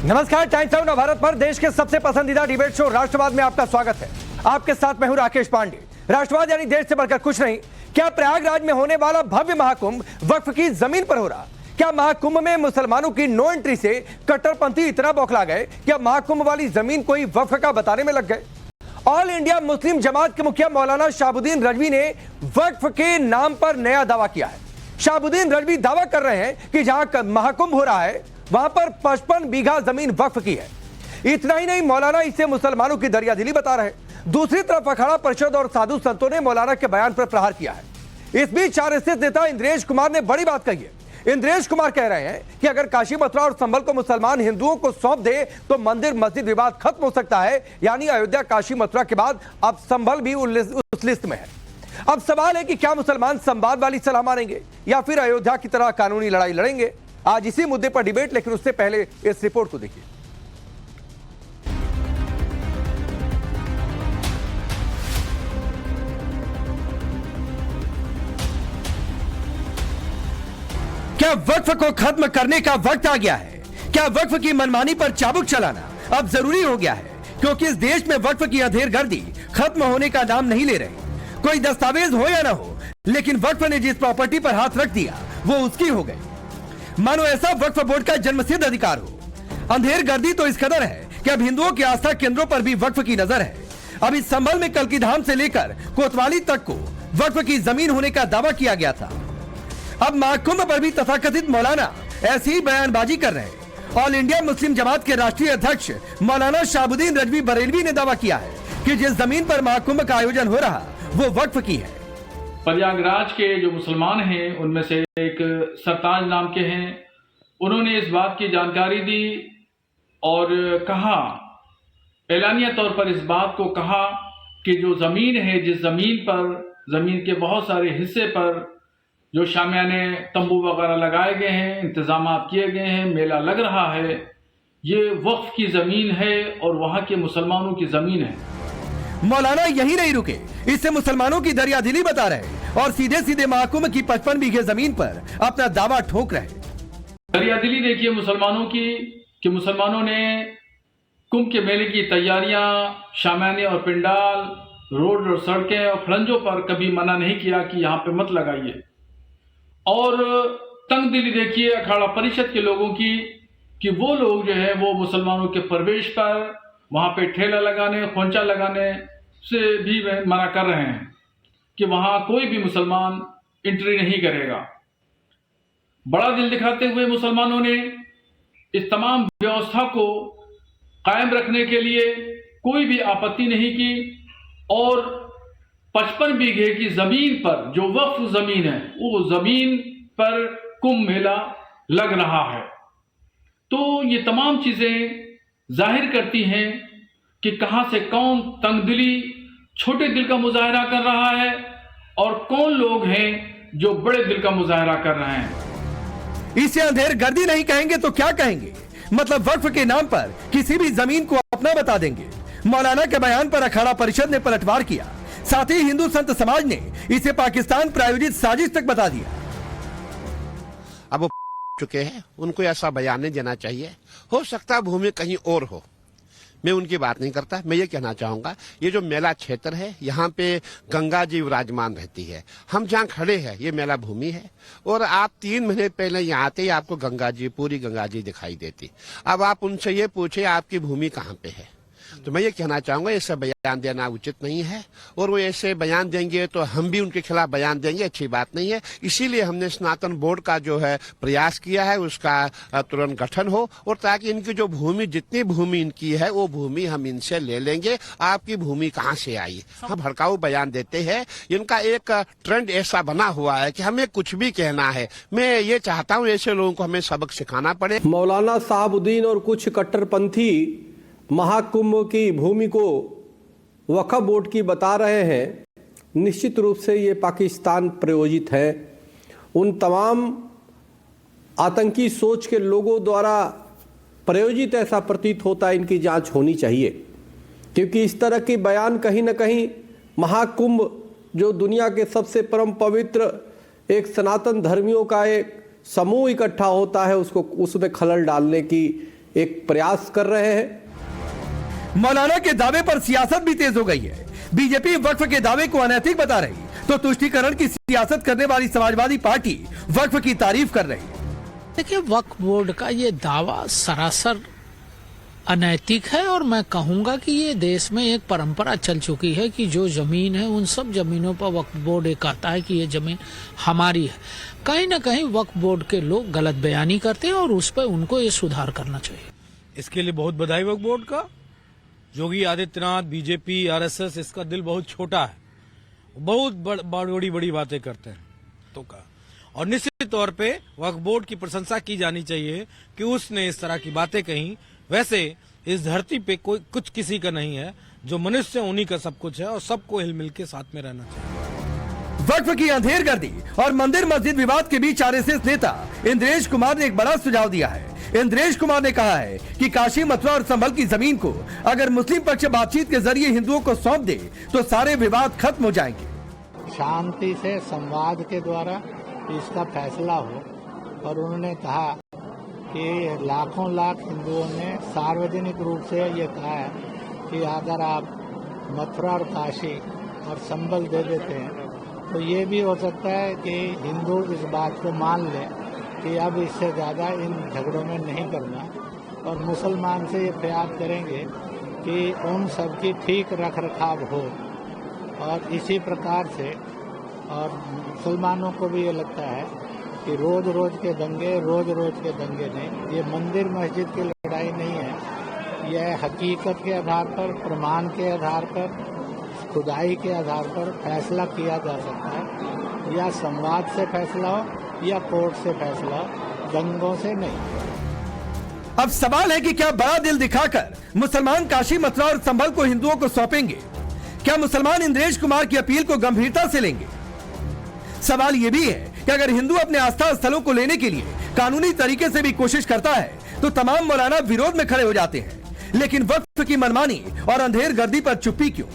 नमस्कार, times of Bharat पर देश के सबसे पसंदीदा डिबेट शो राष्ट्रवाद में आपका स्वागत है। आपके साथ मैं हूं राकेश पांडे। राष्ट्रवाद यानी देश से बढ़कर कुछ नहीं। क्या प्रयागराज में होने वाला भव्य महाकुंभ वक्फ की जमीन पर हो रहा? क्या महाकुंभ में मुसलमानों की नो एंट्री से कट्टरपंथी इतना बौखला गए क्या महाकुंभ वाली जमीन कोई वक्फ का बताने में लग गए? ऑल इंडिया मुस्लिम जमात के मुखिया मौलाना शहाबुद्दीन रजवी ने वक्फ के नाम पर नया दावा किया है। शहाबुद्दीन रजवी दावा कर रहे हैं कि जहां महाकुंभ हो रहा है वहां पर 55 बीघा जमीन वक्फ की है। इतना ही नहीं, मौलाना इसे मुसलमानों की दरियादिली बता रहे हैं। दूसरी तरफ अखाड़ा परिषद और साधु संतों ने मौलाना के बयान पर प्रहार किया है। इस बीच आरएसएस नेता इंद्रेश कुमार ने बड़ी बात कही है। इंद्रेश कुमार कह रहे हैं कि अगर काशी मथुरा और संभल को मुसलमान हिंदुओं को सौंप दे तो मंदिर मस्जिद विवाद खत्म हो सकता है। यानी अयोध्या काशी मथुरा के बाद अब संभल भी उस लिस्ट में है। अब सवाल है कि क्या मुसलमान संवाद वाली सलाह मानेंगे या फिर अयोध्या की तरह कानूनी लड़ाई लड़ेंगे? आज इसी मुद्दे पर डिबेट, लेकिन उससे पहले इस रिपोर्ट को देखिए। क्या वक्फ को खत्म करने का वक्त आ गया है? क्या वक्फ की मनमानी पर चाबुक चलाना अब जरूरी हो गया है? क्योंकि इस देश में वक्फ की अधेरगर्दी खत्म होने का नाम नहीं ले रही। कोई दस्तावेज हो या ना हो, लेकिन वक्फ ने जिस प्रॉपर्टी पर हाथ रख दिया वो उसकी हो गई, मानो ऐसा वक्फ बोर्ड का जन्मसिद्ध अधिकार हो। अंधेरगर्दी तो इस कदर है कि अब हिंदुओं के आस्था केंद्रों पर भी वक्फ की नजर है। अब इस संभल में कल्की धाम से लेकर कोतवाली तक को वक्फ की जमीन होने का दावा किया गया था। अब महाकुंभ पर भी तथाकथित मौलाना ऐसी ही बयानबाजी कर रहे हैं। ऑल इंडिया मुस्लिम जमात के राष्ट्रीय अध्यक्ष मौलाना शहाबुद्दीन रजवी बरेलवी ने दावा किया है कि जिस जमीन पर महाकुंभ का आयोजन हो रहा वो वक्फ की है। प्रयागराज के जो मुसलमान हैं उनमें से एक सरताज नाम के हैं, उन्होंने इस बात की जानकारी दी और कहा, एलानिया तौर पर इस बात को कहा कि जो ज़मीन है, जिस ज़मीन पर, ज़मीन के बहुत सारे हिस्से पर जो शामियाने तंबू वगैरह लगाए गए हैं, इंतजाम किए गए हैं, मेला लग रहा है, ये वक्फ की ज़मीन है और वहाँ के मुसलमानों की ज़मीन है। मौलाना यही नहीं रुके, इससे मुसलमानों की दरियादिली बता रहे और सीधे सीधे महाकुंभ की 55 बीघे जमीन पर अपना दावा ठोक रहे। दरियादिली देखिए मुसलमानों की, कि मुसलमानों ने कुंभ के मेले की तैयारियां, शामियाने और पिंडाल, रोड और सड़कें और फलंजों पर कभी मना नहीं किया कि यहाँ पे मत लगाइए। और तंगदिली देखिए अखाड़ा परिषद के लोगों की, कि वो लोग जो है वो मुसलमानों के प्रवेश पर वहाँ पे ठेला लगाने, खोंचा लगाने से भी मना कर रहे हैं कि वहाँ कोई भी मुसलमान एंट्री नहीं करेगा। बड़ा दिल दिखाते हुए मुसलमानों ने इस तमाम व्यवस्था को कायम रखने के लिए कोई भी आपत्ति नहीं की और 55 बीघे की जमीन पर, जो वक्फ जमीन है, वो जमीन पर कुंभ मेला लग रहा है। तो ये तमाम चीजें जाहिर करती हैं कि कहां से कौन तंगदिली, छोटे दिल का मुजाहरा कर रहा है और कौन लोग हैं जो बड़े दिल का मुजाहरा कर रहे हैं। इसे अंधेरगर्दी नहीं कहेंगे तो क्या कहेंगे? मतलब वक्फ के नाम पर किसी भी जमीन को अपना बता देंगे। मौलाना के बयान पर अखाड़ा परिषद ने पलटवार किया। साथ ही हिंदू संत समाज ने इसे पाकिस्तान प्रायोजित साजिश तक बता दिया। अब वो चुके हैं, उनको ऐसा बयान नहीं देना चाहिए। हो सकता है भूमि कहीं और हो, मैं उनकी बात नहीं करता। मैं ये कहना चाहूंगा, ये जो मेला क्षेत्र है, यहाँ पे गंगा जी विराजमान रहती है। हम जहाँ खड़े हैं ये मेला भूमि है और आप 3 महीने पहले यहाँ आते ही आपको गंगा जी, पूरी गंगा जी दिखाई देती। अब आप उनसे ये पूछे आपकी भूमि कहाँ पे है, तो मैं ये कहना चाहूंगा ऐसा बयान देना उचित नहीं है। और वो ऐसे बयान देंगे तो हम भी उनके खिलाफ बयान देंगे, अच्छी बात नहीं है। इसीलिए हमने सनातन बोर्ड का जो है प्रयास किया है, उसका तुरंत गठन हो और ताकि इनकी जो भूमि, जितनी भूमि इनकी है वो भूमि हम इनसे ले लेंगे। आपकी भूमि कहाँ से आई? हम भड़काऊ बयान देते हैं। इनका एक ट्रेंड ऐसा बना हुआ है कि हमें कुछ भी कहना है। मैं ये चाहता हूँ ऐसे लोगों को हमें सबक सिखाना पड़े। मौलाना शहाबुद्दीन और कुछ कट्टरपंथी महाकुंभ की भूमि को वक्फ बोर्ड की बता रहे हैं। निश्चित रूप से ये पाकिस्तान प्रायोजित है। उन तमाम आतंकी सोच के लोगों द्वारा प्रायोजित ऐसा प्रतीत होता है। इनकी जांच होनी चाहिए, क्योंकि इस तरह की बयान कहीं न कहीं महाकुंभ, जो दुनिया के सबसे परम पवित्र एक सनातन धर्मियों का एक समूह इकट्ठा होता है, उसको उसमें खलल डालने की एक प्रयास कर रहे हैं। मौलाना के दावे पर सियासत भी तेज हो गई है। बीजेपी वक्फ के दावे को अनैतिक बता रही तो तुष्टीकरण की सियासत करने वाली समाजवादी पार्टी वक्फ की तारीफ कर रही। देखिए, वक्फ बोर्ड का ये दावा सरासर अनैतिक है और मैं कहूंगा कि ये देश में एक परंपरा चल चुकी है कि जो जमीन है उन सब जमीनों पर वक्फ बोर्ड ये कहता है कि ये जमीन हमारी है। कहीं ना कहीं वक्फ बोर्ड के लोग गलत बयानी करते हैं और उस पर उनको ये सुधार करना चाहिए। इसके लिए बहुत बधाई वक्फ बोर्ड का। योगी आदित्यनाथ, बीजेपी, आरएसएस, इसका दिल बहुत छोटा है, बहुत बड़ी बड़ी बातें करते हैं तो का। और निश्चित तौर पे वक्फ बोर्ड की प्रशंसा की जानी चाहिए कि उसने इस तरह की बातें कही। वैसे इस धरती पे कोई कुछ किसी का नहीं है, जो मनुष्य उन्हीं का सब कुछ है और सबको हिल मिल के साथ में रहना चाहिए। वक्फ की अंधेरगर्दी और मंदिर मस्जिद विवाद के बीच आरएसएस नेता इंद्रेश कुमार ने एक बड़ा सुझाव दिया है। इंद्रेश कुमार ने कहा है कि काशी, मथुरा और संभल की जमीन को अगर मुस्लिम पक्ष बातचीत के जरिए हिंदुओं को सौंप दे तो सारे विवाद खत्म हो जाएंगे। शांति से संवाद के द्वारा इसका फैसला हो। और उन्होंने कहा कि लाखों लाख हिंदुओं ने सार्वजनिक रूप से ये कहा है कि अगर आप मथुरा और काशी और संभल दे देते हैं तो ये भी हो सकता है कि हिंदू इस बात को मान लें कि अब इससे ज़्यादा इन झगड़ों में नहीं करना, और मुसलमान से ये प्रयास करेंगे कि उन सब की ठीक रख रखाव हो। और इसी प्रकार से और मुसलमानों को भी ये लगता है कि रोज रोज के दंगे नहीं, ये मंदिर मस्जिद की लड़ाई नहीं है। यह हकीकत के आधार पर, प्रमाण के आधार पर, खुदाई के आधार पर फैसला किया जा सकता है। या संवाद से फैसला हो या कोर्ट से फैसला हो, दंगों से नहीं। अब सवाल है कि क्या बड़ा दिल दिखाकर मुसलमान काशी, मथुरा और संभल को हिंदुओं को सौंपेंगे? क्या मुसलमान इंद्रेश कुमार की अपील को गंभीरता से लेंगे? सवाल यह भी है कि अगर हिंदू अपने आस्था स्थलों को लेने के लिए कानूनी तरीके से भी कोशिश करता है तो तमाम मौलाना विरोध में खड़े हो जाते हैं। लेकिन वक्फ की मनमानी और अंधेरगर्दी पर चुप्पी क्यों?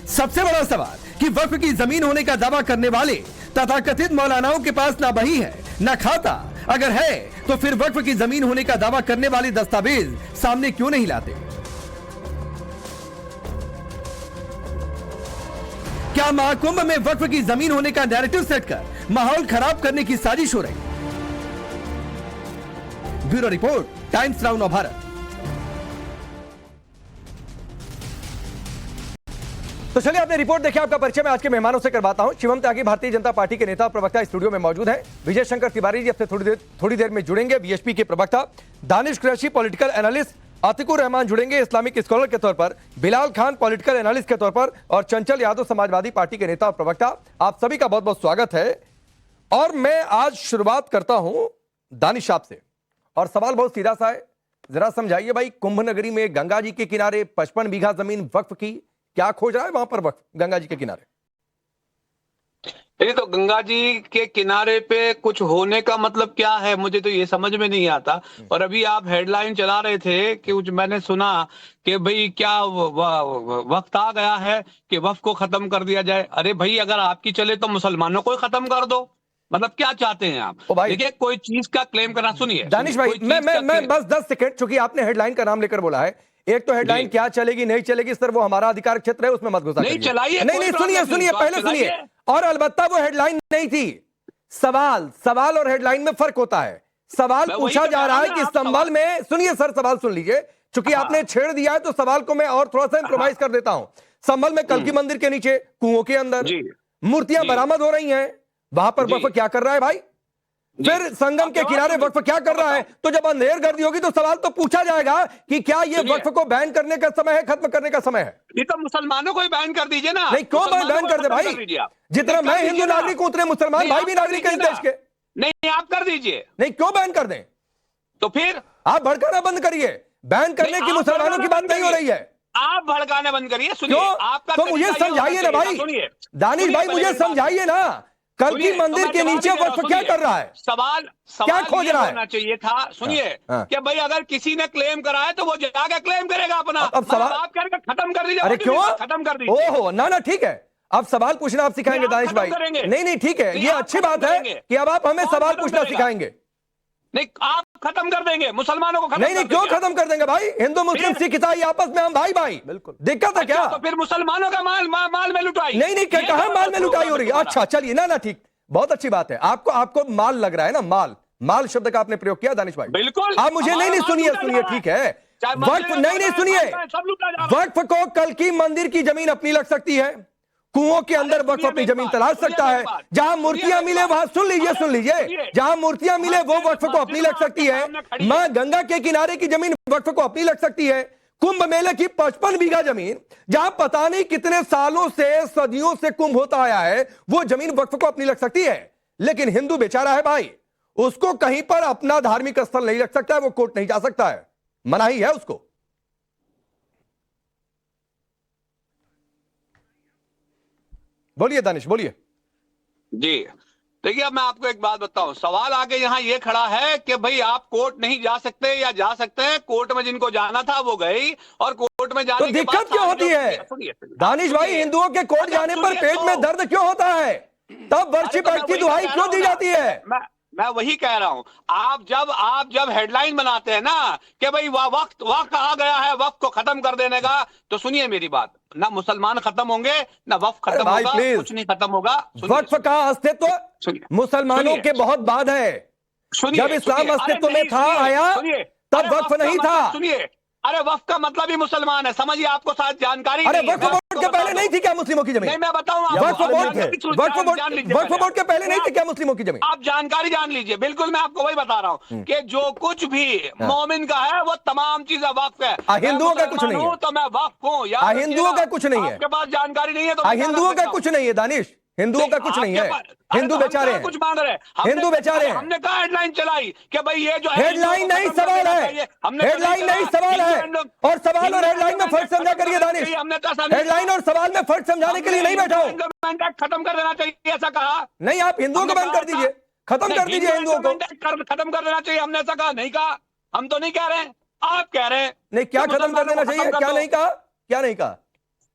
सबसे बड़ा सवाल कि वक्फ की जमीन होने का दावा करने वाले तथाकथित मौलानाओं के पास ना बही है ना खाता। अगर है तो फिर वक्फ की जमीन होने का दावा करने वाले दस्तावेज सामने क्यों नहीं लाते? क्या महाकुंभ में वक्फ की जमीन होने का नैरेटिव सेट कर माहौल खराब करने की साजिश हो रही? Bureau report, times now Bharat. तो चलिए आपने रिपोर्ट देखी, आपका परिचय मैं आज के मेहमानों से करवाता हूं। शिवम त्यागी भारतीय जनता पार्टी के नेता और प्रवक्ता स्टूडियो में मौजूद हैं। विजय शंकर तिवारी जी अब से थोड़ी देर में जुड़ेंगे, बीएसपी के प्रवक्ता। दानिश कुरैशी पॉलिटिकल एनालिस्ट, आतिकुर रहमान जुड़ेंगे इस्लामिक स्कॉलर के तौर पर, बिलाल खान पॉलिटिकल एनालिस्ट के तौर पर, और चंचल यादव समाजवादी पार्टी के नेता और प्रवक्ता। आप सभी का बहुत बहुत स्वागत है। और मैं आज शुरुआत करता हूं दानिश साहब से, और सवाल बहुत सीधा सा है, जरा समझाइए भाई, कुंभ नगरी में गंगा जी के किनारे 55 बीघा जमीन वक्फ की, क्या खोज रहा है वहां पर वक्फ गंगा जी के किनारे? ये तो गंगा जी के किनारे पे कुछ होने का मतलब क्या है, मुझे तो ये समझ में नहीं आता। और अभी आप हेडलाइन चला रहे थे कि मैंने सुना कि भाई क्या वक्त आ गया है कि वक्फ को खत्म कर दिया जाए। अरे भाई, अगर आपकी चले तो मुसलमानों को ही खत्म कर दो। मतलब क्या चाहते हैं आप? देखिए, कोई चीज का क्लेम करना, सुनिए दानिश भाई, मैं बस 10 सेकंड, चूंकि आपने हेडलाइन का नाम लेकर बोला है, एक तो हेडलाइन क्या चलेगी नहीं चलेगी सर, वो हमारा अधिकार क्षेत्र है, उसमें मत घुसा नहीं चलाइए। नहीं, सुनिए पहले सुनिए। और अलबत्ता वो हेडलाइन नहीं थी, सवाल और हेडलाइन में फर्क होता है। सवाल पूछा जा रहा है कि संभल में, सुनिए सर, सवाल सुन लीजिए, चूंकि आपने छेड़ दिया है तो सवाल को मैं और थोड़ा सा इंप्रोवाइज कर देता हूं। संभल में कल्की मंदिर के नीचे कुओं के अंदर मूर्तियां बरामद हो रही हैं, वहां पर वक्फ क्या कर रहा है भाई? फिर संगम के किनारे वक्फ क्या कर रहा है? तो जब अंधेरगर्दी होगी तो सवाल तो पूछा जाएगा कि क्या ये वक्फ को बैन करने का समय है, खत्म करने का समय है? ये तो मुसलमानों को ही बैन कर दीजिए ना। नहीं, क्यों बैन कर दे भाई? जितना मैं हिंदू नागरिक हूं उतने मुसलमान भाई भी नागरिक है इस देश के। नहीं, आप कर दीजिए। नहीं, क्यों बैन कर दें? तो फिर आप भड़काना बंद करिए। बैन करने की मुसलमानों की बात नहीं हो रही है, आप भड़काना बंद करिए। सुनिए, आपका तो मुझे समझाइए ना भाई, दानिश भाई, मुझे समझाइए ना, कल्की मंदिर के नीचे वक्फ क्या कर रहा है? सवाल क्या खोज रहा है? होना चाहिए था, सुनिए, कि भाई अगर किसी ने क्लेम करा है तो वो जाके क्लेम करेगा अपना। अब सवाल आप करके खत्म कर दीजिए। अरे क्यों खत्म कर दीजिए? ओहो, ना ठीक है, अब सवाल पूछना आप सिखाएंगे दानिश भाई। नहीं ठीक है, ये अच्छी बात है कि अब आप हमें सवाल पूछना सिखाएंगे। नहीं, आप खत्म कर देंगे मुसलमानों को, खत्म नहीं नहीं, कर क्यों देंगे। खत्म कर देंगे भाई? हिंदू मुस्लिम सिख ईसाई आपस में हम भाई भाई, बिल्कुल। दिक्कत है क्या? अच्छा, तो फिर मुसलमानों का माल में लुटाई? नहीं नहीं, ये कहां क्या माल में लुटाई हो रही है? तुम्हारा? अच्छा चलिए, ना ना ठीक, बहुत अच्छी बात है। आपको माल लग रहा है ना, माल शब्द का आपने प्रयोग किया दानिश भाई। बिल्कुल। आप मुझे नहीं हमारा माल सुनिए, लूटा जा सुनिए रहा है। ठीक है। चाहे वक्फ मस्जिद नहीं में सुनिए, सब लूटा जा रहा है। वक्फ को कल की मंदिर की जमीन अपनी लग सकती है, कुओं के अंदर अरे वक्फ सुनिए अपनी मेरी जमीन बात, तलाश सुनिए सकता मेरी है। बात, जहां सुनिए मूर्तियां मेरी मिले बात। वहां सुन लीजिए, अरे सुन लीजिए, सुनिए। जहां मूर्तियां मिले वो मस्जिद वक्फ को अपनी लग सकती है। आपके सामने खड़ी है। मां गंगा के किनारे की जमीन वक्फ को अपनी लग सकती है। कुंभ मेले की 55 बीघा जमीन, जहां पता नहीं कितने सालों से, सदियों से कुंभ होता आया है, वो जमीन वक्फ को अपनी लग सकती है। लेकिन हिंदू बेचारा है भाई, उसको कहीं पर अपना धार्मिक स्थल नहीं लग सकता है, वो कोर्ट नहीं जा सकता है, मनाही है उसको। बोलिए दानिश, बोलिए। जी देखिए, अब मैं आपको एक बात बताऊं, सवाल आगे यहाँ ये खड़ा है कि भाई आप कोर्ट नहीं जा सकते या जा सकते हैं। कोर्ट में जिनको जाना था वो गई, और कोर्ट में जाने तो के बाद दिक्कत क्यों होती है सुनिए, दानिश भाई? हिंदुओं के कोर्ट जाने पर पेट में दर्द क्यों होता है? तब वर्शिप एक्ट की दुहाई क्यों दी जाती है? मैं वही कह रहा हूं। आप जब हेडलाइन बनाते हैं ना कि भाई वक्त आ गया है वक्त को खत्म कर देने का, तो सुनिए मेरी बात, ना मुसलमान खत्म होंगे ना वक्त खत्म भाई, होगा, प्लीज। कुछ नहीं खत्म होगा। वक्फ का अस्तित्व सुनिए, मुसलमानों सुनिए, के बहुत बाद है। सुनिए, जब इस्लाम सुनिए, अस्तित्व अरे में नहीं, था, सुनिए, आया, सुनिए, तब अरे वक्फ नहीं का था। मतलब सुनिए, अरे वक्फ का मतलब ही मुसलमान है, समझिए, आपको शायद जानकारी अरे नहीं है। वक्फ मैं बोर्ड आपको के बता पहले दूं। नहीं थी क्या मुस्लिमों की जमीन? नहीं, मैं बताऊं आपको। वक्फ अरे बोर्ड जान लीजिए वक्फ पहले। बोर्ड के पहले नहीं थी क्या मुस्लिमों की जमीन? आप जानकारी जान लीजिए, बिल्कुल मैं आपको वही बता रहा हूँ कि जो कुछ भी मोमिन का है वो तमाम चीजें वक्फ है। हिंदुओं का कुछ नहीं है। तो मैं वक्फ हूँ यार, हिंदुओं का कुछ नहीं है। आपके पास जानकारी नहीं है तो मैं क्या हिंदुओं कर का सकता कुछ नहीं है दानिश, हिंदुओं का कुछ नहीं है। हिंदू बेचारे हैं, कुछ मांग रहे हैं। हिंदू बेचारे हैं। हमने कहा हेडलाइन चलाई कि भाई ये जो है हेडलाइन नहीं सवाल है, हेडलाइन नहीं सवाल है। और सवाल और हेडलाइन में फर्क समझा करिए दानिश। हेडलाइन और सवाल में फर्क समझाने के लिए नहीं बैठा हूं। खत्म कर देना चाहिए ऐसा कहा नहीं, आप हिंदुओं को बैन कर दीजिए, खत्म कर दीजिए हिंदुओं को। खत्म कर देना चाहिए, हमने ऐसा कहा नहीं कहा, हम तो नहीं कह रहे हैं, आप कह रहे हैं। नहीं, क्या खत्म कर देना चाहिए? क्या नहीं कहा? क्या नहीं कहा?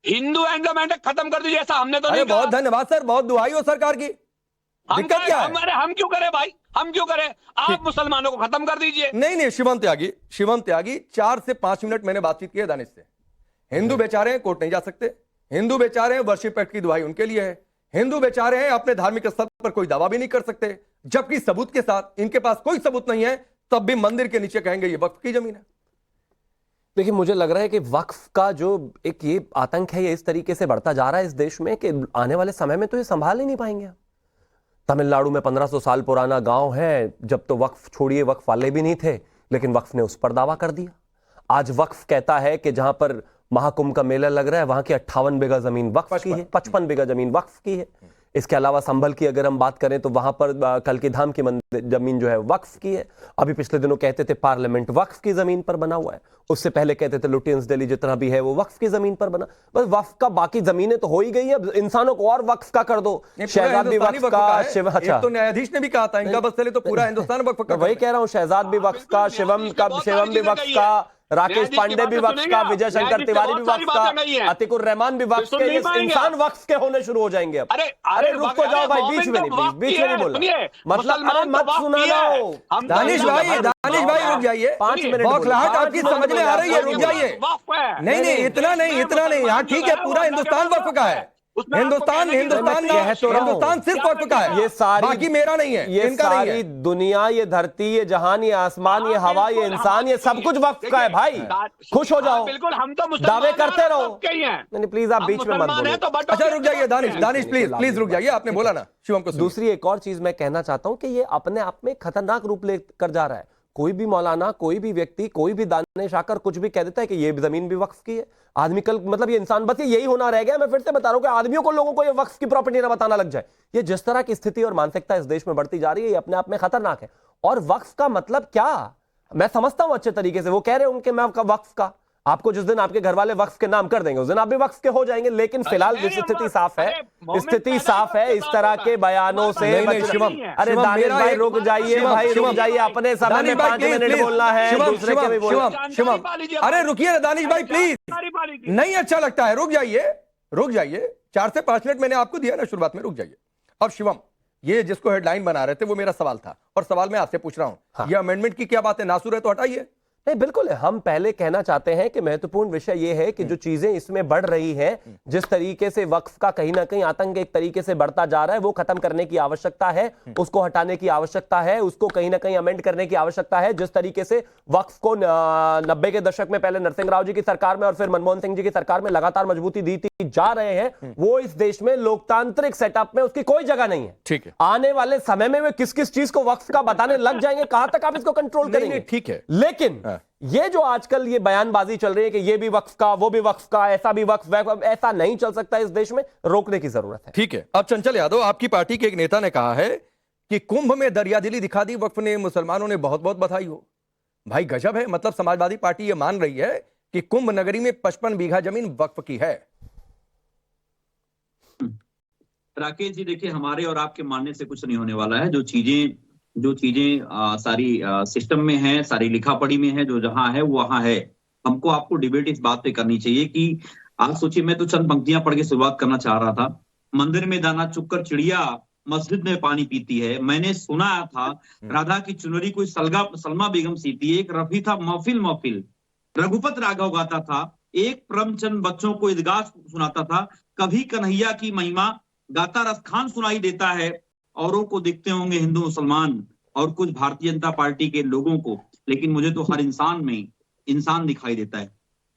हिंदू एंडोमेंट खत्म कर दीजिए, ऐसा हमने तो अरे नहीं कहा। बहुत धन्यवाद सर, बहुत दुहाई हो सरकार की। दिक्कत क्या है? हम क्यों करें भाई, हम क्यों करें? आप मुसलमानों को खत्म कर दीजिए। नहीं नहीं, शिवम त्यागी 4 से 5 मिनट मैंने बातचीत की है दानिश से। हिंदू बेचारे हैं, कोर्ट नहीं जा सकते। हिंदू बेचारे हैं, वर्शिप एक्ट की दुहाई उनके लिए है। हिंदू बेचारे हैं, अपने धार्मिक स्थल पर कोई दावा भी नहीं कर सकते, जबकि सबूत के साथ, इनके पास कोई सबूत नहीं है, तब भी मंदिर के नीचे कहेंगे ये वक्फ की जमीन है। देखिए, मुझे लग रहा है कि वक्फ का जो एक ये आतंक है, ये इस तरीके से बढ़ता जा रहा है इस देश में कि आने वाले समय में तो ये संभाल ही नहीं पाएंगे। तमिलनाडु में 1500 साल पुराना गांव है, जब तो वक्फ छोड़िए, वक्फ वाले भी नहीं थे, लेकिन वक्फ ने उस पर दावा कर दिया। आज वक्फ कहता है कि जहां पर महाकुंभ का मेला लग रहा है वहां की 58 बीघा जमीन वक्फ की है, 55 बीघा जमीन वक्फ की है। इसके अलावा संभल की अगर हम बात करें तो वहां पर कल्की धाम की जमीन जो है वक्फ की है। अभी पिछले दिनों कहते थे पार्लियामेंट वक्फ की जमीन पर बना हुआ है, उससे पहले कहते थे लुटियंस दिल्ली जितना भी है वो वक्फ की जमीन पर बना। बस वक्फ का बाकी जमीनें तो हो ही गई है, अब इंसानों को और वक्फ का कर दो। शहजाद भी वक्फ का, शिव, अच्छा तो न्यायाधीश ने भी कहा था इनका बस चले तो पूरा हिंदुस्तान वक्फ का। वही कह रहा हूं, शहजाद भी वक्फ का, शिवम भी वक्फ का, राकेश पांडे भी वक्फ का, विजय शंकर तिवारी भी वक्फ का, अतिकुर रहमान भी वक्फ के। ये इंसान वक्फ के होने शुरू हो जाएंगे अब। अरे रुक तो जाओ भाई, बीच में नहीं बोलना, मतलब अरे मत सुनाओ। दानिश भाई रुक जाइए, 5 मिनट बौखलाहट आपकी समझ में आ रही है, रुक जाइए। नहीं, इतना नहीं, हाँ ठीक है, पूरा हिंदुस्तान वक्फ का है। हिंदुस्तान सिर्फ वक्फ का है, ये सारी, बाकी मेरा नहीं है, ये इनका नहीं सारी है। दुनिया, ये धरती, ये जहान, ये आसमान, ये हवा, ये इंसान, ये सब कुछ वक्फ का है भाई। खुश हो जाओ, बिल्कुल, हम तो दावे करते रहो। हैं। नहीं प्लीज आप बीच में मत बोलो। अच्छा रुक जाइए दानिश प्लीज रुक जाइए, आपने बोला ना शिवम को। दूसरी एक और चीज मैं कहना चाहता हूं कि ये अपने आप में खतरनाक रूप लेकर जा रहा है। कोई भी मौलाना, कोई भी व्यक्ति, कोई भी दानिश आकर कुछ भी कह देता है कि ये जमीन भी वक्फ की है। आदमी कल, मतलब ये इंसान, बस यही होना रह गया। मैं फिर से बता रहा हूं कि आदमियों को, लोगों को ये वक्फ की प्रॉपर्टी ना बताना लग जाए। ये जिस तरह की स्थिति और मानसिकता इस देश में बढ़ती जा रही है, ये अपने आप में खतरनाक है। और वक्फ का मतलब क्या, मैं समझता हूं अच्छे तरीके से। वो कह रहे हैं उनके, मैं वक्फ का, आपको जिस दिन आपके घर वाले वक्फ के नाम कर देंगे उस दिन आप भी वक्फ के हो जाएंगे। लेकिन फिलहाल स्थिति साफ है, स्थिति साफ है। इस तरह के बयानों से अरे दानिश भाई रुक जाइए, भाई रुक जाइए, अपने समय में 5 मिनट बोलना है, दूसरे के भी बोलना। शिवम अरे रुकिए ना दानिश भाई प्लीज, नहीं अच्छा लगता है, रुक जाइए 4 से 5 मिनट मैंने आपको दिया ना शुरुआत में, रुक जाइए। अब शिवम, ये जिसको हेडलाइन बना रहे थे वो मेरा सवाल था, और सवाल मैं आपसे पूछ रहा हूं, ये अमेंडमेंट की क्या बात है? नासुर है तो हटाइए। नहीं, बिल्कुल है। हम पहले कहना चाहते हैं कि महत्वपूर्ण विषय यह है कि जो चीजें इसमें बढ़ रही हैं, जिस तरीके से वक्फ का कहीं ना कहीं आतंक एक तरीके से बढ़ता जा रहा है, वो खत्म करने की आवश्यकता है, उसको हटाने की आवश्यकता है, उसको कहीं ना कहीं अमेंड करने की आवश्यकता है। जिस तरीके से वक्फ को 90 के दशक में पहले नरसिंह राव जी की सरकार में और फिर मनमोहन सिंह जी की सरकार में लगातार मजबूती दी जा रहे हैं, वो इस देश में लोकतांत्रिक सेटअप में उसकी कोई जगह नहीं है। ठीक है, आने वाले समय में वे किस किस चीज को वक्फ का बताने लग जाएंगे, कहां तक आप इसको कंट्रोल करेंगे? ठीक है, लेकिन ये जो आजकल ये बयानबाजी चल रही है कि ये भी वक्फ का, वो भी वक्फ का, ऐसा भी वक्फ, ऐसा नहीं चल सकता। इस देश में रोकने की जरूरत है। ठीक है। अब चंचल यादव, आपकी पार्टी के एक नेता ने कहा है कि कुंभ में दरियादिली दिखा दी वक्फ ने, मुसलमानों ने बहुत बहुत बधाई हो। भाई गजब है, मतलब समाजवादी पार्टी ये मान रही है कि कुंभ नगरी में 55 बीघा जमीन वक्फ की है। राकेश जी, देखिए, हमारे और आपके मानने से कुछ नहीं होने वाला है। जो चीजें सारी सिस्टम में है, सारी लिखा पढ़ी में है, जो जहां है वो वहां है। हमको आपको डिबेट इस बात पे करनी चाहिए कि आप सोचिए, मैं तो चंद पंक्तियां पढ़ के शुरुआत करना चाह रहा था। मंदिर में दाना चुगकर चिड़िया मस्जिद में पानी पीती है। मैंने सुना था राधा की चुनरी कोई सलमा बेगम सीती। एक रफी था महफिल रघुपत राघव गाता था। एक परमचंद बच्चों को ईदगाह सुनाता था। कभी कन्हैया की महिमा गाता रसखान सुनाई देता है। औरों को दिखते होंगे हिंदू मुसलमान और कुछ भारतीय जनता पार्टी के लोगों को, लेकिन मुझे तो हर इंसान में इंसान दिखाई देता है।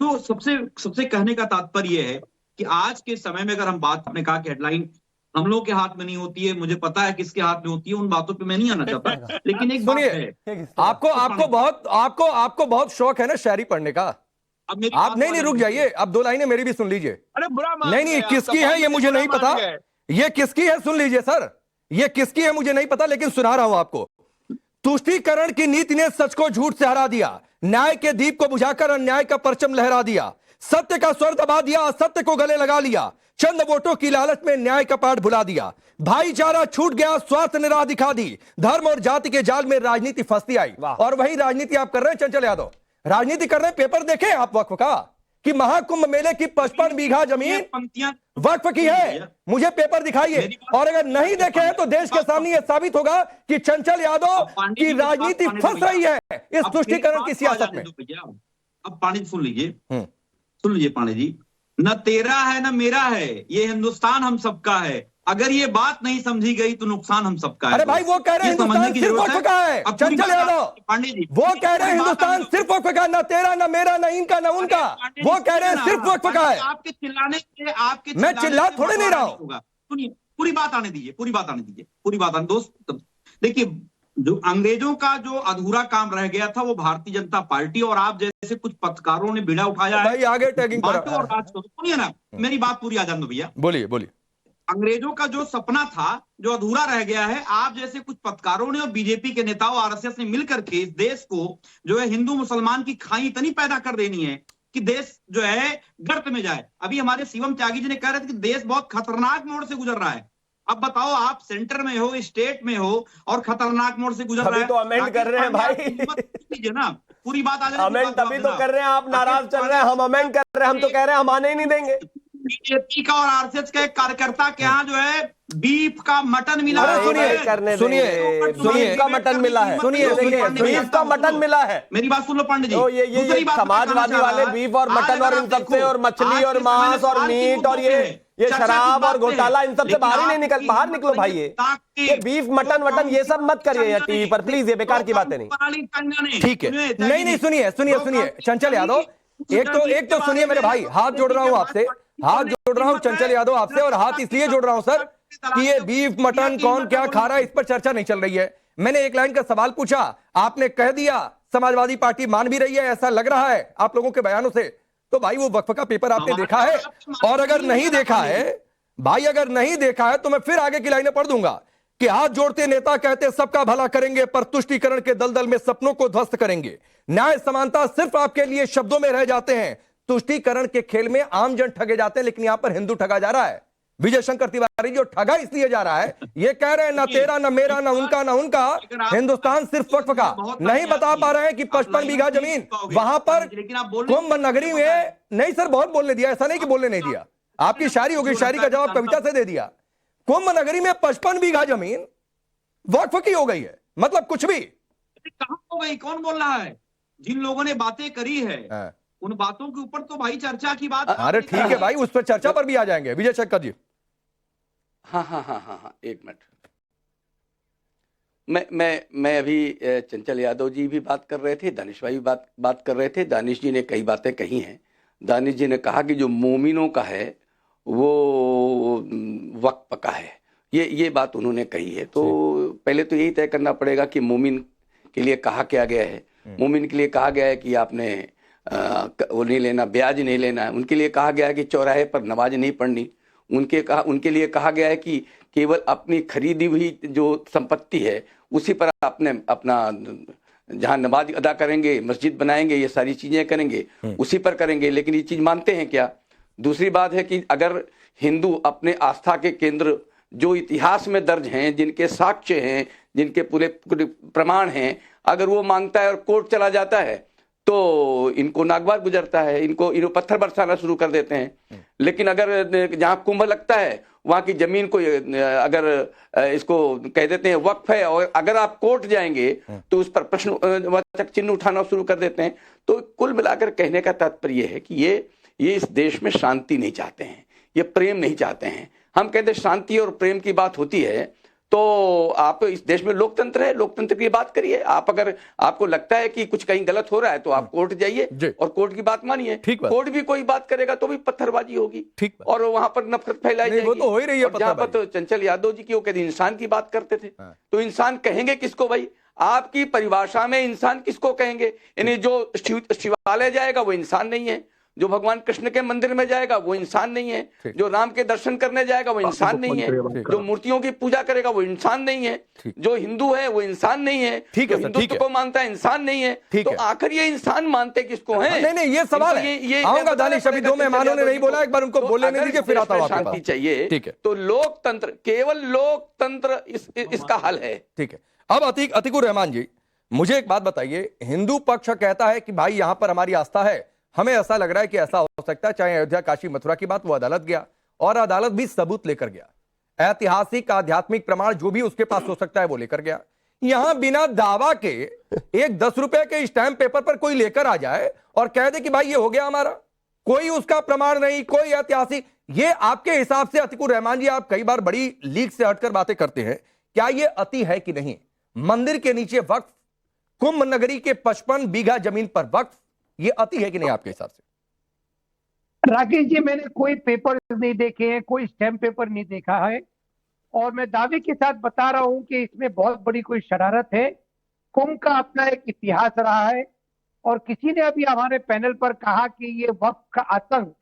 तो सबसे कहने का तात्पर्य है कि आज के समय में, अगर हम बात, आपने कहा कि हेडलाइन हम लोग के हाथ में नहीं होती है, मुझे पता है किसके हाथ में होती है, उन बातों पे मैं नहीं आना चाहता, लेकिन एक बात है, आपको बहुत शौक है ना शायरी पढ़ने का। आप नहीं रुक जाइए, अब 2 लाइनें मेरी भी सुन लीजिए। अरे बुरा नहीं, किसकी है ये मुझे नहीं पता, ये किसकी है सुन लीजिए सर, ये किसकी है मुझे नहीं पता, लेकिन सुना रहा हूं आपको। तुष्टीकरण की नीति ने सच को झूठ से हरा दिया, न्याय के दीप को बुझाकर अन्याय का परचम लहरा दिया, सत्य का स्वर दबा दिया, असत्य को गले लगा लिया, चंद वोटों की लालच में न्याय का पाठ भुला दिया, भाईचारा छूट गया, स्वार्थ ने राह दिखा दी, धर्म और जाति के जाल में राजनीति फंसती आई। और वही राजनीति आप कर रहे हैं चंचल यादव, राजनीति कर रहे हैं। पेपर देखे आप वक्फ का कि महाकुंभ मेले की 55 बीघा जमीन वक्फ की है, मुझे पेपर दिखाइए। और अगर नहीं देखे हैं तो देश के सामने यह साबित होगा कि चंचल यादव की राजनीति फंस रही है इस तुष्टीकरण की सियासत में। अब पांडे सुन लीजिए पांडे जी, न तेरा है न मेरा है, ये हिंदुस्तान हम सबका है। अगर ये बात नहीं समझी गई तो नुकसान हम सबका है। अरे भाई वो कह रहे हैं हिंदुस्तान सिर्फ वक्फ का है, चंचल यादव पांडे जी, वो कह रहे हैं हिंदुस्तान सिर्फ वक्फ का, ना तेरा ना मेरा ना इनका ना उनका, वो कह रहे हैं सिर्फ वक्फ का है। आपके चिल्लाने से मैं चिल्ला थोड़े नहीं रहा हूं। सुनिए, पूरी बात आने दीजिए दोस्त। देखिए, जो अंग्रेजों का जो अधूरा काम रह गया था वो भारतीय जनता पार्टी और आप जैसे कुछ पत्रकारों ने बीड़ा उठाया है। भाई आगे टैगिंग पर सुनिए ना, मेरी बात पूरी आ जाने दो भैया। बोलिए। अंग्रेजों का जो सपना था, जो अधूरा रह गया है, आप जैसे कुछ पत्रकारों ने और बीजेपी के नेताओं, आरएसएस ने मिलकर के इस देश को जो है हिंदू मुसलमान की खाई इतनी पैदा कर देनी है कि देश जो है गर्त में जाए। अभी हमारे शिवम त्यागी जी ने कह रहे थे कि देश बहुत खतरनाक मोड़ से गुजर रहा है। अब बताओ, आप सेंटर में हो, स्टेट में हो और खतरनाक मोड़ से गुजर रहा है। तो अमेंड कर रहे हैं भाई, लीजिए ना, पूरी बात आ जाए। अमेंड तभी तो कर रहे हैं, आप नाराज चल रहे हैं, हम अमेंड कर रहे हैं, हम तो कह रहे हैं हम आने ही नहीं देंगे। बीजेपी का और आरएसएस का एक कार्यकर्ता के यहाँ जो है बीफ का मटन मिला है। सुनिए, बीफ का मटन मिला है, बीफ का मटन मिला है। मेरी बात सुन लो पांडे जी, ये समाजवादी वाले बीफ और मटन और इन सबसे, और मछली और मांस और मीट और ये शराब और घोटाला, इन सबसे बाहर निकलो भाई। ये बीफ मटन वटन ये सब मत करिए टीवी पर प्लीज, ये बेकार की बातें नहीं। ठीक है, नहीं सुनिए चंचल यादव, एक तो सुनिए मेरे भाई, हाथ जोड़ रहा हूं आपसे, हाथ जोड़ रहा हूं चंचल यादव आपसे, और हाथ इसलिए जोड़ रहा हूं सर कि ये बीफ मटन कौन क्या खा रहा है इस पर चर्चा नहीं चल रही है। मैंने एक लाइन का सवाल पूछा, आपने कह दिया समाजवादी पार्टी मान भी रही है, ऐसा लग रहा है आप लोगों के बयानों से। तो भाई वो वक्फ का पेपर आपने देखा है? और अगर नहीं देखा है भाई, अगर नहीं देखा है तो मैं फिर आगे की लाइनें पढ़ दूंगा कि हाथ जोड़ते नेता कहते सबका भला करेंगे, पर तुष्टीकरण के दलदल में सपनों को ध्वस्त करेंगे। न्याय समानता सिर्फ आपके लिए शब्दों में रह जाते हैं, तुष्टीकरण के खेल में आम जन ठगे जाते हैं, लेकिन यहां पर हिंदू ठगा जा रहा है। विजय शंकर तिवारी जो ठगा इसलिए जा रहा है, ये कह रहे हैं ना तेरा ना मेरा ना उनका, हिंदुस्तान सिर्फ वक्फ का। नहीं बता पा रहे हैं कि 55 बीघा जमीन वहां पर कुंभ नगरी में, नहीं सर बहुत बोलने दिया, ऐसा नहीं कि बोलने नहीं दिया, आपकी शायरी होगी, शायरी का जवाब कविता से दे दिया। कुंभ नगरी में 55 बीघा जमीन वक्फ की हो गई है, मतलब कुछ भी। कहाँ हो गई, कौन बोल रहा है? जिन लोगों ने बातें करी है हाँ। उन बातों के ऊपर तो भाई चर्चा की बात। अरे ठीक है भाई, उस पर चर्चा पर भी आ जाएंगे। विजय शंकर जी। हाँ, एक मिनट। मैं अभी चंचल यादव जी भी बात कर रहे थे, दानिश भाई भी बात कर रहे थे। दानिश जी ने कई बातें कही हैं। दानिश जी ने कहा कि जो मोमिनों का है वो वक्फ का है, ये बात उन्होंने कही है। तो पहले तो यही तय करना पड़ेगा कि मोमिन के लिए कहा क्या गया है। मोमिन के लिए कहा गया है कि आपने वो नहीं लेना, ब्याज नहीं लेना है। उनके लिए कहा गया है कि चौराहे पर नमाज नहीं पढ़नी। उनके लिए कहा गया है कि केवल अपनी खरीदी हुई जो संपत्ति है उसी पर अपना जहां नमाज अदा करेंगे, मस्जिद बनाएंगे, ये सारी चीजें करेंगे, उसी पर करेंगे। लेकिन ये चीज मानते हैं क्या? दूसरी बात है कि अगर हिंदू अपने आस्था के केंद्र जो इतिहास में दर्ज हैं, जिनके साक्ष्य हैं, जिनके पूरे प्रमाण हैं, अगर वो मांगता है और कोर्ट चला जाता है तो इनको नागवार गुजरता है, इनको पत्थर बरसाना शुरू कर देते हैं। लेकिन अगर जहां कुंभ लगता है वहां की जमीन को अगर इसको कह देते हैं वक्फ है, और अगर आप कोर्ट जाएंगे तो उस पर प्रश्नवाचक चिन्ह उठाना शुरू कर देते हैं। तो कुल मिलाकर कहने का तात्पर्य है कि ये इस देश में शांति नहीं चाहते हैं, ये प्रेम नहीं चाहते हैं। हम कहते हैं शांति और प्रेम की बात होती है तो आप इस देश में लोकतंत्र है, लोकतंत्र की बात करिए। आप अगर आपको लगता है कि कुछ कहीं गलत हो रहा है तो आप कोर्ट जाइए और कोर्ट की बात मानिए। कोर्ट भी कोई बात करेगा तो भी पत्थरबाजी होगी और वहां पर नफरत फैलाई जाएगी। वो तो हो ही रही है। जहां पर तो चंचल यादव जी की वो कहते इंसान की बात करते थे, तो इंसान कहेंगे किसको भाई? आपकी परिभाषा में इंसान किसको कहेंगे? यानी जो शिवालय जाएगा वो इंसान नहीं है, जो भगवान कृष्ण के मंदिर में जाएगा वो इंसान नहीं है, जो राम के दर्शन करने जाएगा वो इंसान नहीं है, जो मूर्तियों की पूजा करेगा वो इंसान नहीं है, जो हिंदू है वो इंसान नहीं है, जो हिंदुत्व को मानता है इंसान नहीं है। तो आखिर ये इंसान मानते किसको हैं? नहीं, ये सवाल है। आऊंगा दानिश, अभी दो मेहमानों ने नहीं बोला, एक बार उनको बोलने दीजिए, फिर आता हूं। शांति चाहिए तो लोकतंत्र, केवल लोकतंत्र इसका हल है। ठीक है। अब अतीकुर रहमान जी, मुझे एक बात बताइए। हिंदू पक्ष कहता है कि भाई यहां पर हमारी आस्था है, हमें ऐसा लग रहा है कि ऐसा हो सकता है, चाहे अयोध्या, काशी, मथुरा की बात, वो अदालत गया और अदालत भी सबूत लेकर गया, ऐतिहासिक आध्यात्मिक प्रमाण जो भी उसके पास हो सकता है वो लेकर गया। यहां बिना दावा के एक 10 रुपए के स्टैंप पेपर पर कोई लेकर आ जाए और कह दे कि भाई ये हो गया हमारा, कोई उसका प्रमाण नहीं, कोई ऐतिहासिक। ये आपके हिसाब से अतीकुर रहमान जी, आप कई बार बड़ी लीग से हटकर बातें करते हैं, क्या ये अति है कि नहीं? मंदिर के नीचे वक्फ, कुंभ नगरी के 55 बीघा जमीन पर वक्फ, ये अति है कि नहीं आपके हिसाब से? राकेश जी, मैंने कोई पेपर नहीं देखे हैं, कोई स्टैम्प पेपर नहीं देखा है, और मैं दावे के साथ बता रहा हूं कि इसमें बहुत बड़ी कोई शरारत है। कुंभ का अपना एक इतिहास रहा है, और किसी ने अभी हमारे पैनल पर कहा कि ये वक्फ का आतंक,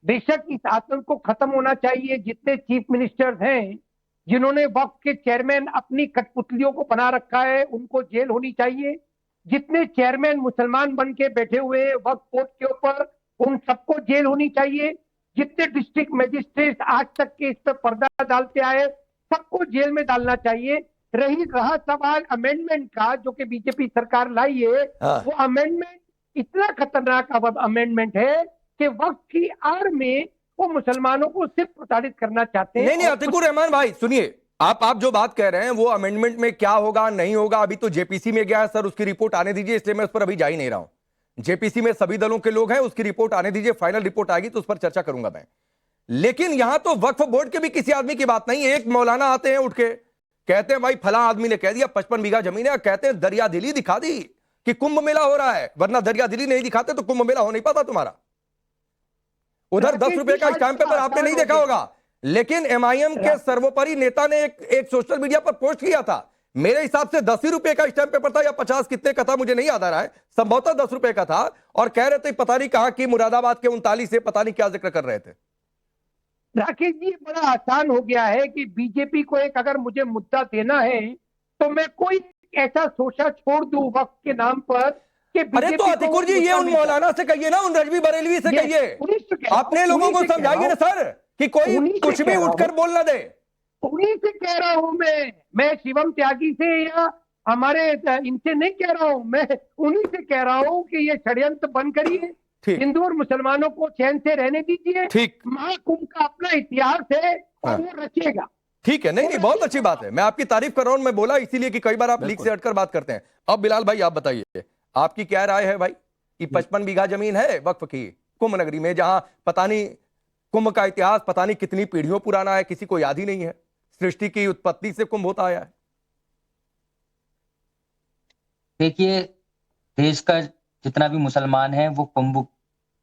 बेशक इस आतंक को खत्म होना चाहिए। जितने चीफ मिनिस्टर्स हैं जिन्होंने वक्फ के चेयरमैन अपनी कठपुतलियों को बना रखा है, उनको जेल होनी चाहिए। जितने चेयरमैन मुसलमान बन के बैठे हुए हैं वक्फ बोर्ड के ऊपर, उन सबको जेल होनी चाहिए। जितने डिस्ट्रिक्ट मजिस्ट्रेट आज तक के इस पर पर्दा डालते आए, सबको जेल में डालना चाहिए। रहा सवाल अमेंडमेंट का, जो कि बीजेपी सरकार लाई है, वो अमेंडमेंट इतना खतरनाक अमेंडमेंट है कि वक्फ की आड़ में वो मुसलमानों को सिर्फ प्रताड़ित करना चाहते हैं। नहीं, अतीकुर रहमान भाई सुनिए, आप जो बात कह रहे हैं वो अमेंडमेंट में क्या होगा नहीं होगा, अभी तो जेपीसी में गया है सर, उसकी रिपोर्ट आने दीजिए, इसलिए मैं उस पर अभी जा ही नहीं रहा हूं। जेपीसी में सभी दलों के लोग हैं, उसकी रिपोर्ट आने दीजिए, फाइनल रिपोर्ट आएगी तो उस पर चर्चा करूंगा मैं। लेकिन यहां तो वक्फ बोर्ड के भी किसी आदमी की बात नहीं है। एक मौलाना आते हैं उठ के, कहते हैं भाई फला आदमी ने कह दिया 55 बीघा जमीन है, कहते हैं दरिया दिली दिखा दी कि कुंभ मेला हो रहा है, वरना दरिया दिली नहीं दिखाते तो कुंभ मेला हो नहीं पाता तुम्हारा। उधर 10 रुपए का स्टैंप पेपर आपने नहीं देखा होगा, लेकिन एमआईएम के सर्वोपरि नेता ने एक सोशल मीडिया पर पोस्ट किया था, मेरे हिसाब से 10 ही रुपए का स्टैंप पेपर था या 50 कितने का था मुझे नहीं याद आ रहा है, संभवतः 10 रुपए का था, और कह रहे थे पता नहीं कहां की मुरादाबाद के 39 से पता नहीं क्या जिक्र कर रहे थे। राकेश जी, बड़ा आसान हो गया है कि बीजेपी को एक अगर मुझे मुद्दा देना है तो मैं कोई ऐसा शोषा छोड़ दूं वक्त के नाम पर कि अरे तो अतीकुर जी ये उन मौलाना से कहिए ना, उन रजवी बरेलवी से कहिए, अपने लोगों को समझाइए ना सर कि कोई कुछ भी उठकर बोल ना दे। उन्हीं से कह रहा हूं मैं शिवम त्यागी से या हमारे इनसे नहीं कह रहा हूं, मैं उन्हीं से कह रहा हूं कि ये षड्यंत्र बंद करिए, हिंदू और मुसलमानों को चैन से रहने दीजिए। महाकुंभ का अपना इतिहास है और वो रचेगा। ठीक है, नहीं नहीं, बहुत अच्छी बात है, मैं आपकी तारीफ कर रहा हूं, मैं बोला इसीलिए कि कई बार आप लीक से हटकर बात करते हैं। अब बिलाल भाई आप बताइए, आपकी क्या राय है भाई कि 55 बीघा जमीन है वक्फ की कुंभ नगरी में, जहां पता नहीं कुंभ का इतिहास पता नहीं कितनी पीढ़ियों पुराना है, किसी को याद ही नहीं है, सृष्टि की उत्पत्ति से कुंभ होता आया है। देखिए, देश का जितना भी मुसलमान है वो कुंभ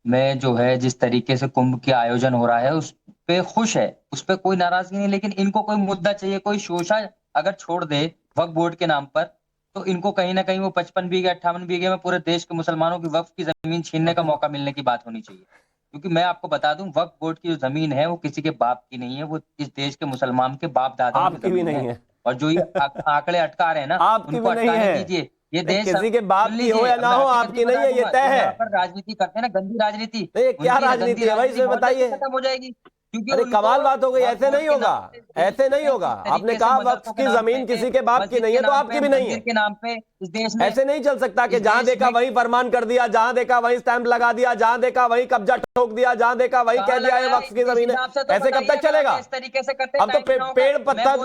में जो है जिस तरीके से कुंभ के आयोजन हो रहा है उस पे खुश है, उस पे कोई नाराजगी नहीं, लेकिन इनको कोई मुद्दा चाहिए, कोई शोषा अगर छोड़ दे वक्फ बोर्ड के नाम पर, तो इनको कहीं ना कहीं वो 55 बीघे 58 बीघे में पूरे देश के मुसलमानों की वक्फ की जमीन छीनने का मौका मिलने की बात होनी चाहिए। क्योंकि मैं आपको बता दूं, वक्फ बोर्ड की जो जमीन है वो किसी के बाप की नहीं है, वो इस देश के मुसलमान के बाप दादा आपकी भी नहीं है। और जो ये आंकड़े अटका रहे हैं ना, आपकी उनको भी नहीं अटकाने है। दीजिए। ये देश किसी के बाप की हो या ना हो, आपकी नहीं है, ये तय है। राजनीति करते हैं ना, गंदी राजनीति, क्या राजनीति है भाई, इसमें बताइए। खत्म हो जाएगी। अरे कमाल बात हो गई, ऐसे नहीं होगा, ऐसे नहीं होगा। आपने कहा वक्फ की जमीन किसी के बाप की नहीं है, तो आपकी भी नहीं है के नाम पे इस देश में। ऐसे नहीं चल सकता कि जहां देखा वहीं फरमान कर दिया, जहां देखा वहीं स्टैंप लगा दिया, जहां देखा वहीं कब्जा ठोक दिया, जहां देखा वहीं कह दिया है वक्फ की जमीन है। ऐसे कब तक चलेगा? इस तरीके से करते अब तो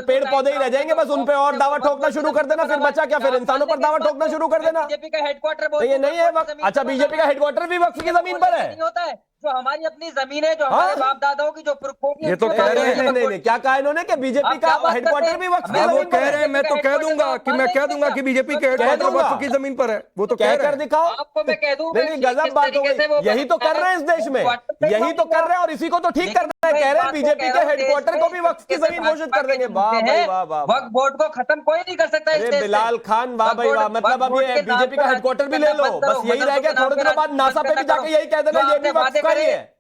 पेड़ पौधे ही रह जाएंगे, बस उन पे और दावा ठोकना शुरू कर देना, फिर बचा क्या? फिर इंसानों पर दावा ठोकना शुरू कर देना। बीजेपी का हेडक्वार्टर ये नहीं है वक्फ। अच्छा, बीजेपी का हेडक्वार्टर भी वक्फ की जमीन पर है? होता है जो हमारी अपनी जमीन है, जो हमारे बाप दादाओं की जो ये तो कह रहे हैं, नहीं, क्या कहा इन्होंने कि बीजेपी का हेडक्वार्टर भी वक्फ की वो जमीन कह पर रहे हैं, मैं तो कह दूंगा कि मैं कह दूंगा कि बीजेपी के हेडक्वार्टर वक्फ की जमीन पर है, वो तो कह कहकर दिखाओ। आपको मैं कह दूं, नहीं, गजब बात हो गई। यही तो कर रहे हैं इस देश में, यही तो कर रहे हैं, और इसी को तो ठीक करना है। कह रहे हैं बीजेपी के हेडक्वार्टर को भी वक्फ की जमीन घोषित कर देंगे। वाह भाई वाह वाह। वक्फ बोर्ड को खत्म कोई नहीं कर सकता इस देश से। बिलाल खान, वाह भाई वाह। मतलब अब ये बीजेपी का हेडक्वार्टर भी ले लो, बस यही रह गया। थोड़े दिनों बाद नासा पे भी जाके यही कह देना ये भी वक्फ का ही है।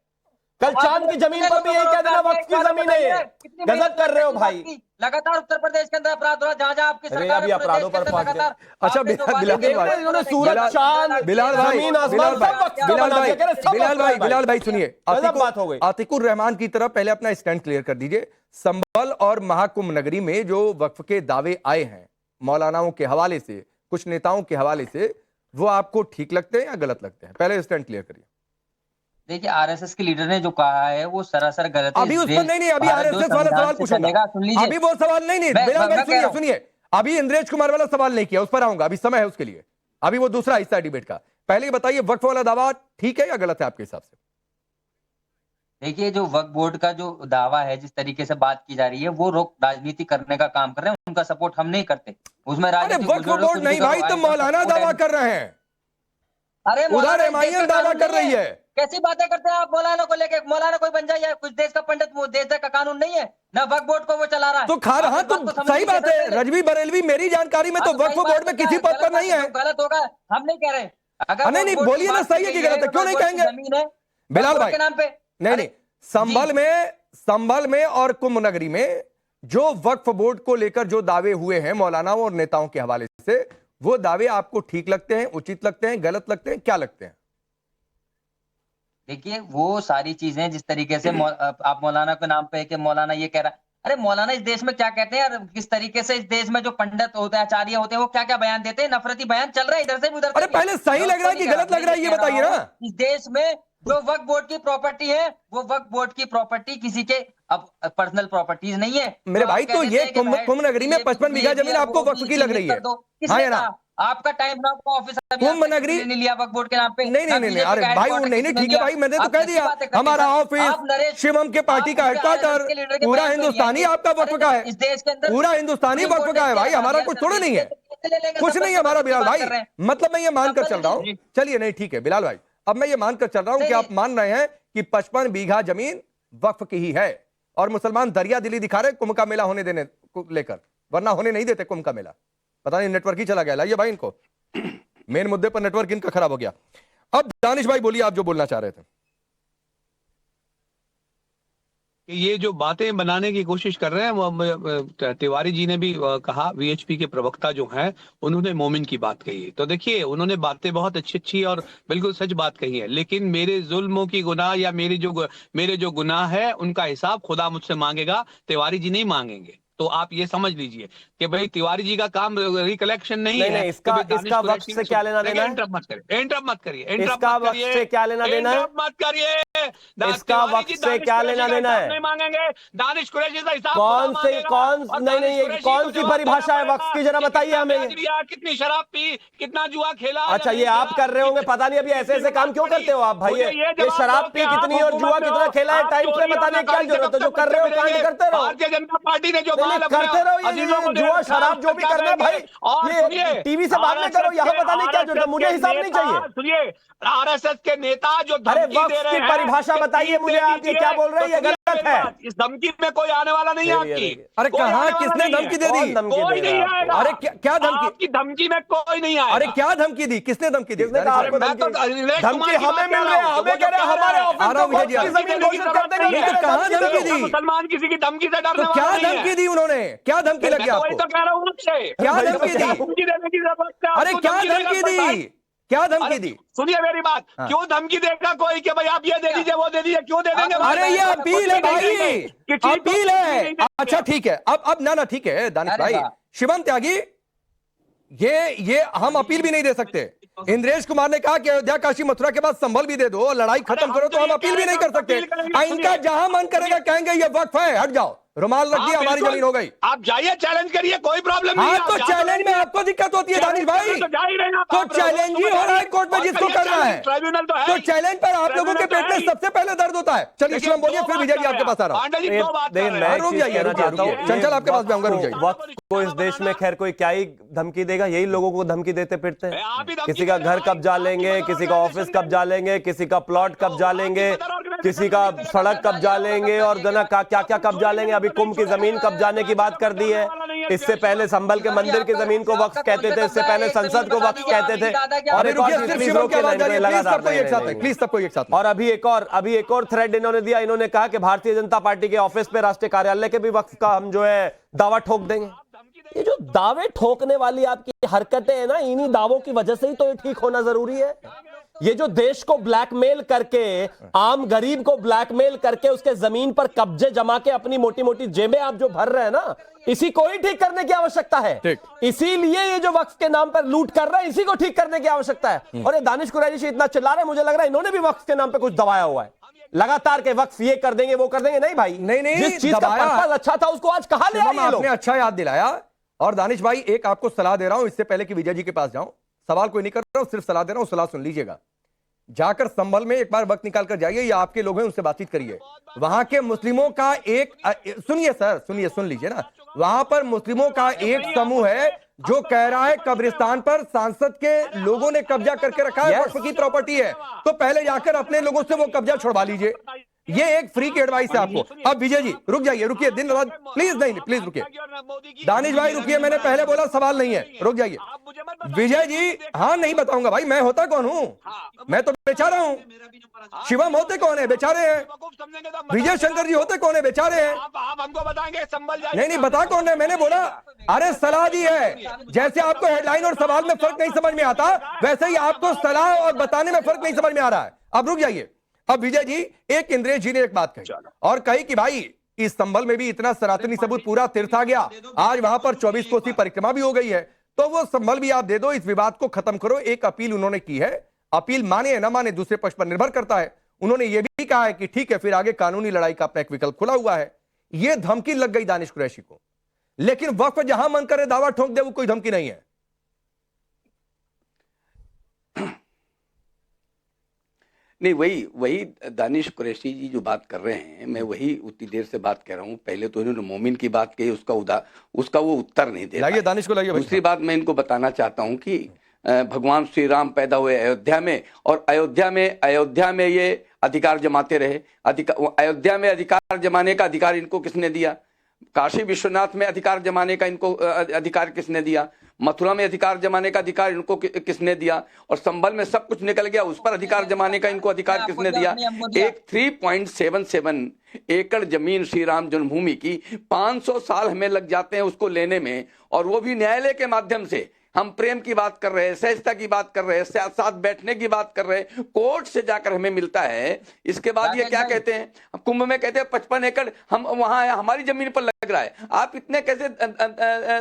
कल चांद की जमीन पर भी यही कह देना वक्फ की जमीन है। गजब कर रहे हो भाई। लगातार उत्तर प्रदेश के अंदर अपराध हो रहा है, जहां आपकी सरकार अभी अपराधों पर पहुंच गए। अच्छा बिलाल भाई सुनिए, आतिकुर रहमान की तरफ पहले अपना स्टैंड क्लियर कर दीजिए। संभल और महाकुंभ नगरी में जो वक्फ के दावे आए हैं मौलानाओं के हवाले से, कुछ नेताओं के हवाले से, वो आपको ठीक लगते हैं या गलत लगते हैं? पहले स्टैंड क्लियर करिए। देखिए, आरएसएस के लीडर ने जो कहा है वो सरासर गलत है। अभी उस पर नहीं, अभी आरएसएस वाला सवाल पूछूंगा। अभी वो सवाल नहीं, बिलाल भाई सुनिए, अभी इंद्रेश कुमार वाला सवाल नहीं किया, उस पर आऊंगा, अभी समय है उसके लिए। अभी वो दूसरा हिस्सा है डिबेट का। पहले ही बताइए, वक्फ वाला दावा ठीक है या गलत है आपके हिसाब से? देखिए, जो वक्फ बोर्ड का जो दावा है, जिस तरीके से बात की जा रही है, वो राजनीति करने का काम कर रहे हैं, उनका सपोर्ट हम नहीं करते उसमें। वक्फ बोर्ड नहीं भाई, तो मौलाना दावा कर रहे हैं। अरे उधर एमआईएम दावा कर रही है। कैसी बातें करते हैं आप मौलाना को लेके? मौलाना कोई बन जाए, कुछ देश का पंडित, वो देश का कानून नहीं है ना, वक्फ बोर्ड को वो चला रहा है। तो हाँ, तो सही बात है रजवी बरेलवी, मेरी जानकारी में तो वक्फ बोर्ड में किसी पद पर नहीं है। गलत होगा, हम नहीं कह रहे। अगर नहीं बोलिए ना, सही है कि गलत है, क्यों नहीं कहेंगे बिलाल भाई? नाम पे नहीं, संभल में और कुंभ नगरी में जो वक्फ बोर्ड को लेकर जो दावे हुए हैं मौलानाओं और नेताओं के हवाले से, वो दावे आपको ठीक लगते हैं, उचित लगते हैं, गलत लगते हैं, क्या लगते हैं? देखिए, वो सारी चीजें जिस तरीके से आप मौलाना के नाम पे कि मौलाना ये कह रहा है, अरे मौलाना इस देश में क्या कहते हैं यार? किस तरीके से इस देश में जो पंडित होते हैं, आचार्य होते हैं, वो क्या क्या बयान देते हैं? नफरती बयान चल रहा है इधर से भी उधर से। अरे पहले सही लग रहा है कि गलत लग रहा है, ये बताइए ना। इस देश में जो वक्फ बोर्ड की प्रॉपर्टी है, वो वक्फ बोर्ड की प्रॉपर्टी किसी के अब पर्सनल प्रॉपर्टीज नहीं है। मेरे भाई, तो ये कुंभ नगरी में 55 बीघा जमीन आपको वक्फ की लग रही है? हाँ या ना? आपका टाइम ऑफिस कुंभ नगरी नहीं लिया वक्फ बोर्ड के नाम पे। नहीं, अरे भाई नहीं, ठीक है भाई, मैंने तो कह दिया हमारा ऑफिस, शिवम के पार्टी का हेडक्वार्टर, पूरा हिंदुस्तानी आपका वक्फ का है, इस देश के अंदर पूरा हिंदुस्तानी वक्फ का है भाई, हमारा कुछ थोड़ा नहीं है, कुछ नहीं है हमारा बिलाल भाई। मतलब मैं ये मानकर चल रहा हूँ, चलिए नहीं ठीक है बिलाल भाई, अब मैं ये मानकर चल रहा हूँ कि आप मान रहे हैं कि 55 बीघा जमीन वक्फ की ही है, और मुसलमान दरिया दिली दिखा रहे कुंभ का मेला होने देने को लेकर, वरना होने नहीं देते कुंभ का मेला। पता नहीं नेटवर्क ही चला गया, लाइए भाई इनको, मेन मुद्दे पर नेटवर्क इनका खराब हो गया। अब दानिश भाई बोलिए, आप जो बोलना चाह रहे थे। ये जो बातें बनाने की कोशिश कर रहे हैं, तिवारी जी ने भी कहा, वीएचपी के प्रवक्ता जो हैं उन्होंने मोमिन की बात कही है। तो देखिए, उन्होंने बातें बहुत अच्छी और बिल्कुल सच बात कही है, लेकिन मेरे जुल्मों की गुनाह या मेरे जो गुनाह है उनका हिसाब खुदा मुझसे मांगेगा, तिवारी जी नहीं मांगेंगे। तो आप ये समझ लीजिए कि भाई तिवारी जी का काम रिकलेक्शन नहीं है। इसका वक्त से क्या लेना देना है? इंटरप्ट मत करिए, इंटरप्ट मत करिए, इसका वक्त से क्या लेना देना है? इंटरप्ट मत करिए। इसका वक्त से क्या लेना देना है? नहीं मांगेंगे, दानिश कुरैशी का हिसाब कौन नहीं, कौन सी परिभाषा है वक्फ की, जरा बताइए हमें। कितनी शराब पी, कितना जुआ खेला। अच्छा, ये आप कर रहे होंगे, पता नहीं अभी ऐसे काम क्यों करते हो आप भाई? ये शराब पी कितनी और जुआ कितना खेला है, टाइम से बताने की क्या जरूरत है? जो कर रहे हो कांड करते रहो। भारतीय जनता पार्टी ने जो करते रहो, ये जुआ शराब जो भी करना है भाई, ये टीवी से बात नहीं करो, यहाँ बताने की क्या जरूरत है? मुझे हिसाब नहीं चाहिए। सुनिए, आरएसएस के नेता जो धमकी दे रहे हैं, परिभाषा बताइए मुझे, आप ये क्या बोल रहे हैं? ये गलत है। इस धमकी में कोई आने वाला नहीं है आपकी। अरे कहाँ, किसने धमकी दे दी? कोई नहीं आएगा। अरे क्या धमकी? आपकी धमकी में कोई नहीं आएगा। अरे क्या धमकी दी? किसने धमकी दी? धमकी हमें मिल रही है, हमें कह रहे हैं हमारे ऑफिस की जमीन घोषित कर देंगे। कहाँ धमकी दी? मुसलमान किसी की धमकी से डरने तो क्या धमकी दी उन्होंने? क्या धमकी लगी आपको? तो कह रहा हूँ आपसे, क्या धमकी दी? धमकी देने की जरूरत है। अरे क्या धमकी दी? क्या धमकी दी? सुनिए मेरी बात, क्यों धमकी देगा कोई कि भाई आप ये दे दीजिए, वो दे दीजिए, क्यों दे देंगे? अरे ये अपील है भाई, अपील है। अच्छा ठीक है, अब ना ठीक है दानिश भाई, शिवम त्यागी, ये हम अपील भी नहीं दे सकते। इंद्रेश कुमार ने कहा कि अयोध्या काशी मथुरा के बाद संभल भी दे दो, लड़ाई खत्म करो, तो हम अपील भी नहीं कर सकते। इनका जहां मन करेगा कहेंगे ये वक्फ है, हट जाओ, रुमाल रख दिया, हमारी जमीन हो गई। आप जाइए, चैलेंज करिए, कोई प्रॉब्लम नहीं। हाँ तो चैलेंज में आपको दिक्कत होती है दानिश भाई, तो चैलेंज ही हो रहा है कोर्ट में जिसको करना है, ट्राइब्यूनल तो है। तो चैलेंज पर आप लोगों के पेट में सबसे पहले दर्द होता है। चलिए शिवम बोलिए, फिर विजय जी आपके पास आ रहा हूँ। रुक जाइए, चंचल आपके पास भी आऊंगा, रुक जाइए। वक्त को इस देश में खैर कोई क्या ही धमकी देगा, यही लोगों को धमकी देते फिरते हैं। किसी का घर कब्जा लेंगे, किसी का ऑफिस कब्जा लेंगे, किसी का प्लॉट कब्जा लेंगे, किसी का सड़क कब्जा लेंगे, और जना क्या क्या कब्जा लेंगे। अभी कुंभ की जमीन कब्जाने की बात कर दी है, इससे पहले संभल के मंदिर की जमीन को वक्फ कहते थे, इससे पहले संसद को वक्फ कहते थे, और एक और थ्रेड इन्होंने दिया। इन्होंने कहा कि भारतीय जनता पार्टी के ऑफिस पे, राष्ट्रीय कार्यालय के भी वक्फ का हम जो है दावा ठोक देंगे। ये जो दावे ठोकने वाली आपकी हरकतें हैं ना, इन्हीं दावों की वजह से ही तो ये ठीक होना जरूरी है। ये जो देश को ब्लैकमेल करके, आम गरीब को ब्लैकमेल करके उसके जमीन पर कब्जे जमा के अपनी मोटी मोटी जेबें आप जो भर रहे हैं ना, इसी को ही ठीक करने की आवश्यकता है। इसीलिए ये जो वक्फ के नाम पर लूट कर रहे हैं, इसी को ठीक करने की आवश्यकता है। और ये दानिश कुरैशी इतना चिल्ला रहे हैं, मुझे लग रहा है इन्होंने भी वक्फ के नाम पे कुछ दबाया हुआ है लगातार के वक्फ ये कर देंगे, वो कर देंगे। नहीं भाई, नहीं, जिस चीज का पर्पस अच्छा था उसको आज कहा ले आए ये लोग। आपने अच्छा याद दिलाया। और दानिश भाई, एक आपको सलाह दे रहा हूं, इससे पहले कि विजय जी के पास जाऊं, सवाल कोई नहीं कर रहा हूं, सिर्फ सलाह दे रहा हूं, सलाह सुन लीजिएगा। जाकर संभल में एक बार वक्त निकाल कर जाइए, या आपके लोग हैं उनसे बातचीत करिए। वहां के मुस्लिमों का एक, सुनिए सर, सुनिए, सुन लीजिए ना, वहां पर मुस्लिमों का एक समूह है जो कह रहा है कब्रिस्तान पर सांसद के लोगों ने कब्जा करके रखा है, वक्फ की प्रॉपर्टी है, तो पहले जाकर अपने लोगों से वो कब्जा छुड़वा लीजिए। ये एक फ्री की एडवाइस है आपको। अब विजय जी रुक जाइए, रुकिए, दिन रात प्लीज, नहीं प्लीज रुकिए, दानिश भाई रुकिए, मैंने पहले बोला सवाल नहीं है, रुक जाइए। विजय जी, हाँ नहीं बताऊंगा भाई, मैं होता कौन हूं? मैं तो बेचारा हूं। शिवम होते कौन है? बेचारे हैं। विजय शंकर जी होते कौन है? बेचारे हैं। हमको बताएंगे, संभल जाए। नहीं बता कौन है, मैंने बोला, अरे सलाह दी है। जैसे आपको हेडलाइन और सवाल में फर्क नहीं समझ में आता, वैसे ही आपको सलाह और बताने में फर्क नहीं समझ में आ रहा है। अब रुक जाइए। अब विजय जी, एक इंद्रेश जी ने एक बात कही और कही कि भाई इस संभल में भी इतना सनातनी सबूत पूरा तीर्थ आ गया, आज वहां पर 24 कोसी परिक्रमा भी हो गई है, तो वो संभल भी आप दे दो, इस विवाद को खत्म करो। एक अपील उन्होंने की है, अपील माने या ना माने दूसरे पक्ष पर निर्भर करता है। उन्होंने ये भी कहा है कि ठीक है, फिर आगे कानूनी लड़ाई का अपना एक विकल्प खुला हुआ है। यह धमकी लग गई दानिश कुरैशी को, लेकिन वक्फ जहां मन करे दावा ठोक दे, वो कोई धमकी नहीं है। नहीं, वही दानिश कुरैशी जी जो बात कर रहे हैं, मैं वही उतनी देर से बात कर रहा हूँ। पहले तो इन्होंने मोमिन की बात कही, उसका वो उत्तर नहीं दे रहा। दानिश को लाइए। दूसरी बात मैं इनको बताना चाहता हूँ कि भगवान श्री राम पैदा हुए अयोध्या में, और अयोध्या में ये अधिकार जमाते रहे। अयोध्या में अधिकार जमाने का अधिकार इनको किसने दिया? काशी विश्वनाथ में अधिकार जमाने का इनको अधिकार किसने दिया? मथुरा में अधिकार जमाने का अधिकार इनको किसने दिया? और संभल में सब कुछ निकल गया, उस पर अधिकार जमाने का इनको अधिकार किसने दिया? एक 3.77 एकड़ जमीन श्री राम जन्मभूमि की 500 साल हमें लग जाते हैं उसको लेने में, और वो भी न्यायालय के माध्यम से। हम प्रेम की बात कर रहे हैं, सहजता की बात कर रहे हैं, साथ बैठने की बात कर रहे हैं, कोर्ट से जाकर हमें मिलता है। इसके बाद ये क्या कहते हैं, कुंभ में कहते हैं 55 एकड़ हम वहां है, हमारी जमीन पर लग रहा है। आप इतने कैसे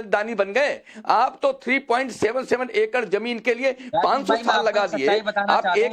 दानी बन गए? आप तो 3.77 एकड़ जमीन के लिए 500 साल लगा दिए। आप एक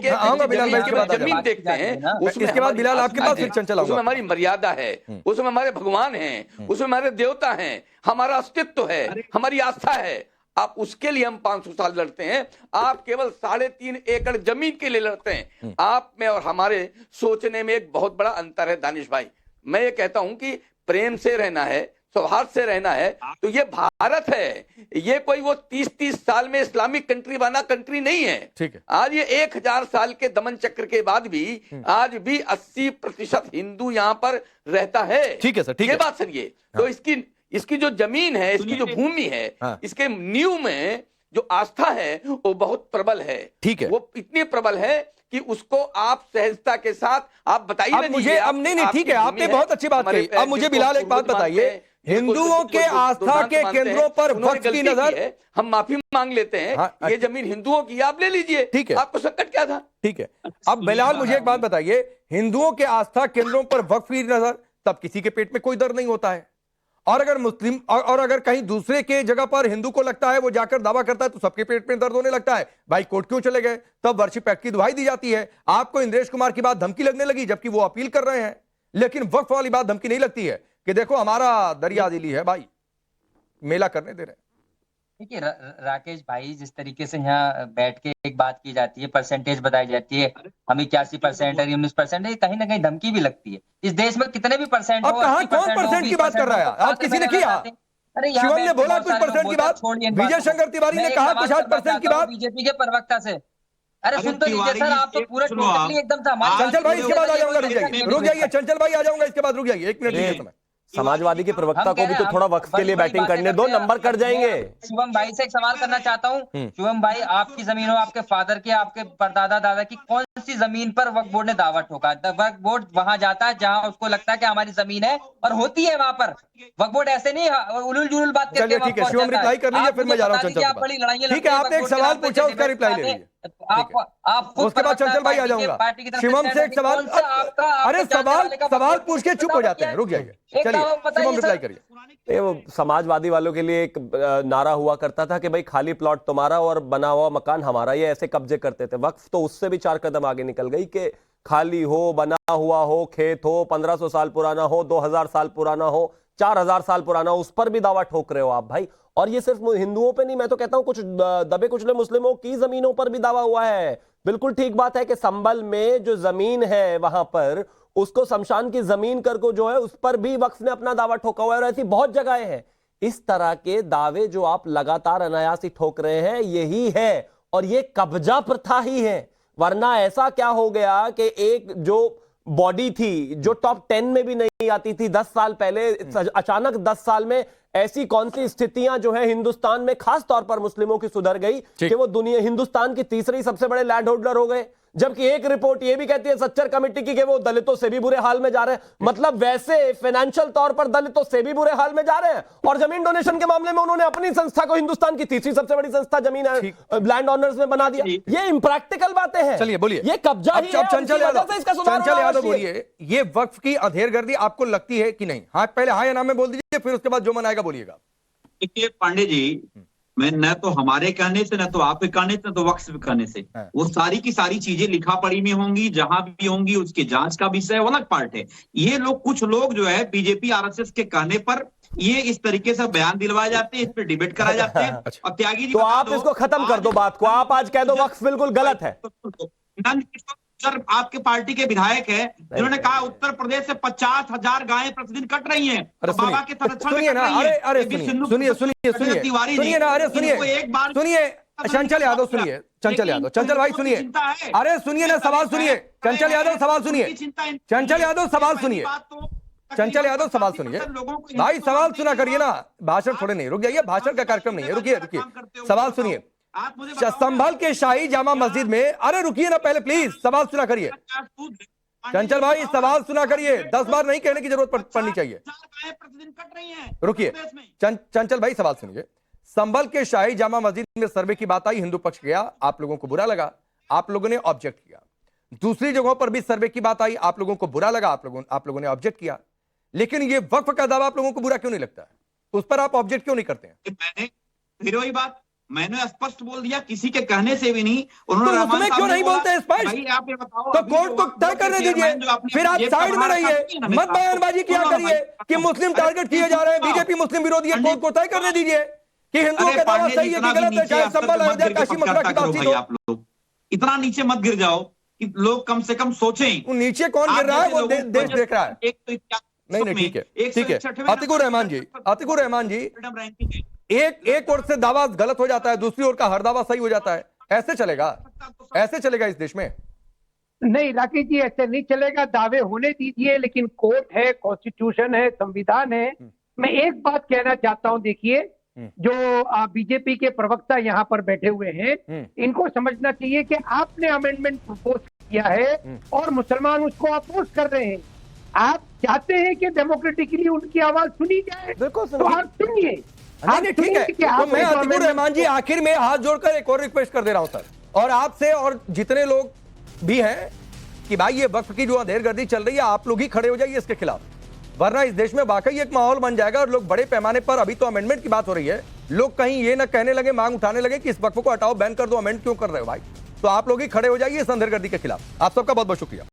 जमीन देखते हैं, इसके बाद बिलाल आपके पास फिर चंचल उसमें हमारी मर्यादा है, उसमें हमारे भगवान हैं, उसमें हमारे देवता हैं, हमारा अस्तित्व है, हमारी आस्था है। आप उसके लिए हम 500 साल लड़ते हैं, आप केवल 3.5 एकड़ जमीन के लिए लड़ते हैं। आप में और हमारे सोचने में एक बहुत बड़ा अंतर है दानिश भाई। मैं ये कहता हूं कि प्रेम से रहना है, सौहार्द से रहना है, तो ये भारत है, ये कोई वो 30 साल में इस्लामिक कंट्री बना कंट्री नहीं है। ठीक है। आज ये 1000 साल के दमन चक्र के बाद भी आज भी 80% हिंदू यहाँ पर रहता है। ठीक है सर, ठीक ये है। बात सुनिए। तो इसकी जो जमीन है, इसकी जो भूमि है, हाँ। इसके नींव में जो आस्था है वो बहुत प्रबल है। ठीक है। वो इतनी प्रबल है कि उसको आप सहजता के साथ आप बताइए अब मुझे अब नहीं ठीक है, आपने बहुत अच्छी बात कही। अब मुझे बिलाल एक बात बताइए, हिंदुओं के आस्था के केंद्रों पर वक्त की नजर, हम माफी मांग लेते हैं। हाँ, ये जमीन हिंदुओं की, आप ले लीजिए। ठीक है। आपको संकट क्या था? ठीक है। अब बिलाल मुझे एक बात बताइए, हिंदुओं के आस्था केंद्रों पर वक्फ की नजर, तब किसी के पेट में कोई दर्द नहीं होता है। और अगर मुस्लिम और अगर कहीं दूसरे के जगह पर हिंदू को लगता है, वो जाकर दावा करता है, तो सबके पेट में दर्द होने लगता है। भाई कोर्ट क्यों चले गए? तब वर्शिप एक्ट की दुहाई दी जाती है। आपको इंद्रेश कुमार की बात धमकी लगने लगी, जबकि वो अपील कर रहे हैं। लेकिन वक्फ वाली बात धमकी नहीं लगती है कि देखो हमारा दरिया दिली है भाई, मेला करने दे रहे हैं। देखिए राकेश भाई, जिस तरीके से यहाँ बैठ के एक बात की जाती है, परसेंटेज बताई जाती है, हम 81% है, 19% है, कहीं ना कहीं धमकी भी लगती है। इस देश में कितने भी परसेंट अब कहां कौन परसेंट की बात कर रहा है? आप किसी ने किया? अरे शिवम ने बोला कुछ परसेंट की बात, विजय शंकर तिवारी ने कहा कुछ 8% की बात, बीजेपी के प्रवक्ता से। अरे सुन तो लीजिए सर, आप तो पूरा टोटली एकदम था। चंचल भाई इसके बाद आ जाऊंगा, रुक जाइए चंचल भाई, आ जाऊंगा इसके बाद, रुक जाइए 1 मिनट दीजिए समय। समाजवादी के प्रवक्ता को भी तो थोड़ा वक्फ के लिए बैटिंग करने दो, नंबर कट जाएंगे। शिवम भाई से एक सवाल करना चाहता हूँ। शिवम भाई, आपकी जमीन हो, आपके फादर की, आपके परदादा दादा की, कौन सी जमीन पर वक्फ बोर्ड ने दावा ठोका? वक्फ बोर्ड वहां जाता है जहां उसको लगता है कि हमारी जमीन है, और होती है वहां पर। वक्फ बोर्ड ऐसे नहीं उलूल जुलूल बात करके। चलिए ठीक है, शिवम रिप्लाई कर लीजिए, फिर मैं जा रहा हूं चंचल के पास। ठीक है, आपने एक सवाल पूछा, उसका रिप्लाई ले लीजिए। आप उसके बाद चंचल भाई आ जाऊंगा। शिवम से एक सवाल, अरे सवाल पूछ के चुप हो जाते हैं, रुक जाइए। चलिए शिवम रिप्लाई करिए। वो समाजवादी वालों के लिए एक नारा हुआ करता था कि भाई खाली प्लॉट तुम्हारा और बना हुआ मकान हमारा, ये ऐसे कब्जे करते थे। वक्फ तो उससे भी 4 कदम आगे निकल गई कि खाली हो, बना हुआ हो, खेत हो, 1500 साल पुराना हो, 2000 साल पुराना हो, 4000 साल पुराना हो, उस पर भी दावा ठोक रहे हो आप भाई। और ये सिर्फ हिंदुओं पे नहीं, मैं तो कहता हूं कुछ दबे कुचले मुस्लिमों की जमीनों पर भी दावा हुआ है। बिल्कुल ठीक बात है कि संभल में जो जमीन है वहां पर, उसको शमशान की जमीन कर को जो है उस पर भी वक्फ ने अपना दावा ठोका हुआ है, और ऐसी बहुत जगहें हैं। इस तरह के दावे जो आप लगातार अनायास ही ठोक रहे हैं, यही है, और ये कब्जा प्रथा ही है। वरना ऐसा क्या हो गया कि एक जो बॉडी थी जो टॉप 10 में भी नहीं आती थी 10 साल पहले, अचानक 10 साल में ऐसी कौन सी स्थितियां जो है हिंदुस्तान में खास तौर पर मुस्लिमों की सुधर गई कि वो हिंदुस्तान की तीसरी सबसे बड़े लैंड होल्डर हो गए। जबकि एक रिपोर्ट ये भी कहती है सच्चर कमेटी की कि वो दलितों से भी बुरे हाल में जा रहे हैं। मतलब वैसे फाइनेंशियल तौर पर दलितों से भी बुरे हाल में जा रहे हैं, और जमीन डोनेशन के मामले में उन्होंने अपनी संस्था को हिंदुस्तान की तीसरी सबसे बड़ी संस्था जमीन लैंड ऑनर्स में बना दिया। ये इम्प्रैक्टिकल बातें हैं। चलिए बोलिए, ये कब्जा ही है। चंचल यादव बोलिए, ये वक्फ की अधेरगर्दी आपको लगती है कि नहीं? हाँ पहले हाँ या ना में बोल दीजिए, फिर उसके बाद जो मन आएगा बोलिएगा। देखिए पांडे जी, मैं न तो हमारे कहने से, न तो आपके कहने से, न तो वक्फ के कहने से, वो सारी की सारी चीजें लिखा पढ़ी में होंगी, जहां भी होंगी उसकी जांच का विषय अलग पार्ट है। ये लोग, कुछ लोग जो है बीजेपी आरएसएस के कहने पर ये इस तरीके से बयान दिलवाए जाते हैं, इस पर डिबेट कराए जाते हैं। और त्यागी जी, तो आप इसको खत्म कर दो बात को, आप आज कह दो वक्फ बिल्कुल गलत है। सर आपके पार्टी के विधायक है जिन्होंने कहा उत्तर प्रदेश से 50,000 गायें प्रतिदिन कट रही हैं, बाबा के संरक्षण में कट रही हैं। अरे सुनिए ना, अरे सुनिए चंचल यादव, सुनिए चंचल यादव, चंचल भाई सुनिए, अरे सुनिए ना, सवाल सुनिए। चंचल यादव सवाल सुनिए, चंचल यादव सवाल सुनिए, चंचल यादव सवाल सुनिए भाई, सवाल सुना करिए ना, भाषण थोड़े नहीं। रुक जाइए, भाषण का कार्यक्रम नहीं है, रुकिए, सवाल सुनिए। संभल के शाही जामा मस्जिद में, अरे रुकिए ना पहले प्लीज, सवाल सुना करिए। चंचल भाई सवाल सुना करिए, 10 बार नहीं कहने की जरूरत पड़नी चाहिए। रुकिए चंचल भाई, सवाल सुनिए। संभल के शाही जामा मस्जिद में सर्वे की बात आई, हिंदू पक्ष गया, आप लोगों को बुरा लगा, आप लोगों ने ऑब्जेक्ट किया। दूसरी जगहों पर भी सर्वे की बात आई, आप लोगों को बुरा लगा, आप लोगों ने ऑब्जेक्ट किया। लेकिन ये वक्फ का दावा आप लोगों को बुरा क्यों नहीं लगता है? उस पर आप ऑब्जेक्ट क्यों नहीं करते हैं? मैंने फिर वही बात मैंने स्पष्ट बोल दिया, किसी के कहने से भी नहीं। तो उन्होंने उसमें क्यों नहीं बोलते स्पष्ट? भाई आप ये बताओ, तो कोर्ट को तय करने दीजिए, फिर आप साइड में रहिए, मत बयानबाजी किया करिए कि मुस्लिम टारगेट किए जा रहे हैं, बीजेपी मुस्लिम विरोधी है। कोर्ट को तय करने दीजिए कि हिंदुओं का दावा सही है कि गलत है, चाहे संभल, अयोध्या, काशी, मथुरा की बातचीत हो। आप लोग इतना नीचे मत गिर जाओ कि लोग कम से कम सोचें। नीचे कौन गिर रहा है? वो देश देख रहा है। नहीं, ठीक है। अतिकुर रहमान जी, एक ओर से दावा गलत हो जाता है, दूसरी ओर का हर दावा सही हो जाता है। ऐसे चलेगा इस देश में? नहीं राकेश जी, ऐसे नहीं चलेगा। दावे होने दीजिए, लेकिन कोर्ट है, कॉन्स्टिट्यूशन है, संविधान है। मैं एक बात कहना चाहता हूं, देखिए जो बीजेपी के प्रवक्ता यहाँ पर बैठे हुए हैं, इनको समझना चाहिए कि आपने अमेंडमेंट प्रपोज किया है और मुसलमान उसको अपोज कर रहे हैं। आप चाहते हैं कि डेमोक्रेटिकली उनकी आवाज सुनी जाए, तो आप सुनिए। नहीं, ठीक है। तो मैं अतिकुर रहमान जी आखिर में हाथ जोड़कर एक और रिक्वेस्ट कर दे रहा हूं सर, और आपसे और जितने लोग भी हैं, कि भाई ये वक्फ की जो अंधेरगर्दी चल रही है, आप लोग ही खड़े हो जाइए इसके खिलाफ, वरना इस देश में वाकई एक माहौल बन जाएगा और लोग बड़े पैमाने पर, अभी तो अमेंडमेंट की बात हो रही है, लोग कहीं ये ना कहने लगे, मांग उठाने लगे कि इस वक्फ को हटाओ, बैन कर दो, अमेंड क्यों कर रहे हो भाई? तो आप लोग ही खड़े हो जाइए इस अंधेरगर्दी के खिलाफ। आप सबका बहुत बहुत शुक्रिया।